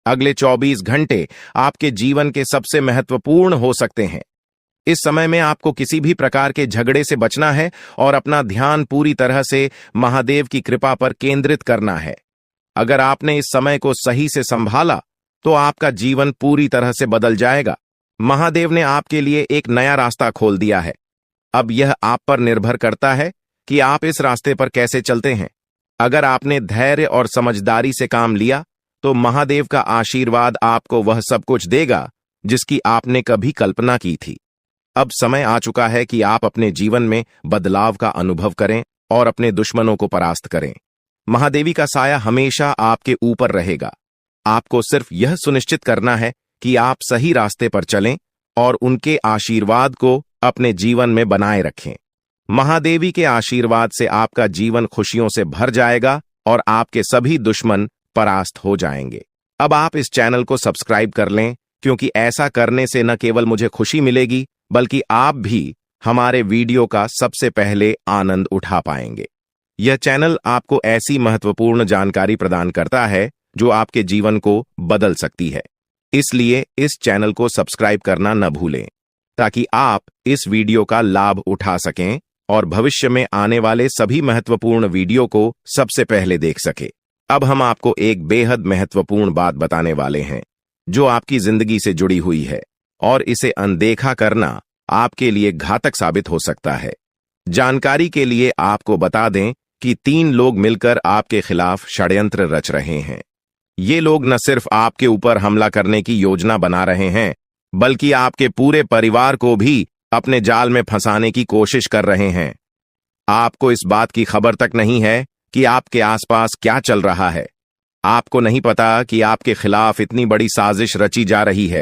अगले 24 घंटे आपके जीवन के सबसे महत्वपूर्ण हो सकते हैं। इस समय में आपको किसी भी प्रकार के झगड़े से बचना है और अपना ध्यान पूरी तरह से महादेव की कृपा पर केंद्रित करना है। अगर आपने इस समय को सही से संभाला तो आपका जीवन पूरी तरह से बदल जाएगा। महादेव ने आपके लिए एक नया रास्ता खोल दिया है। अब यह आप पर निर्भर करता है कि आप इस रास्ते पर कैसे चलते हैं। अगर आपने धैर्य और समझदारी से काम लिया तो महादेव का आशीर्वाद आपको वह सब कुछ देगा जिसकी आपने कभी कल्पना की थी। अब समय आ चुका है कि आप अपने जीवन में बदलाव का अनुभव करें और अपने दुश्मनों को परास्त करें। महादेवी का साया हमेशा आपके ऊपर रहेगा। आपको सिर्फ यह सुनिश्चित करना है कि आप सही रास्ते पर चलें और उनके आशीर्वाद को अपने जीवन में बनाए रखें। महादेवी के आशीर्वाद से आपका जीवन खुशियों से भर जाएगा और आपके सभी दुश्मन परास्त हो जाएंगे। अब आप इस चैनल को सब्सक्राइब कर लें, क्योंकि ऐसा करने से न केवल मुझे खुशी मिलेगी, बल्कि आप भी हमारे वीडियो का सबसे पहले आनंद उठा पाएंगे। यह चैनल आपको ऐसी महत्वपूर्ण जानकारी प्रदान करता है जो आपके जीवन को बदल सकती है। इसलिए इस चैनल को सब्सक्राइब करना न भूलें ताकि आप इस वीडियो का लाभ उठा सकें और भविष्य में आने वाले सभी महत्वपूर्ण वीडियो को सबसे पहले देख सके। अब हम आपको एक बेहद महत्वपूर्ण बात बताने वाले हैं जो आपकी जिंदगी से जुड़ी हुई है और इसे अनदेखा करना आपके लिए घातक साबित हो सकता है। जानकारी के लिए आपको बता दें कि 3 लोग मिलकर आपके खिलाफ षड्यंत्र रच रहे हैं। ये लोग न सिर्फ आपके ऊपर हमला करने की योजना बना रहे हैं, बल्कि आपके पूरे परिवार को भी अपने जाल में फंसाने की कोशिश कर रहे हैं। आपको इस बात की खबर तक नहीं है कि आपके आसपास क्या चल रहा है। आपको नहीं पता कि आपके खिलाफ इतनी बड़ी साजिश रची जा रही है।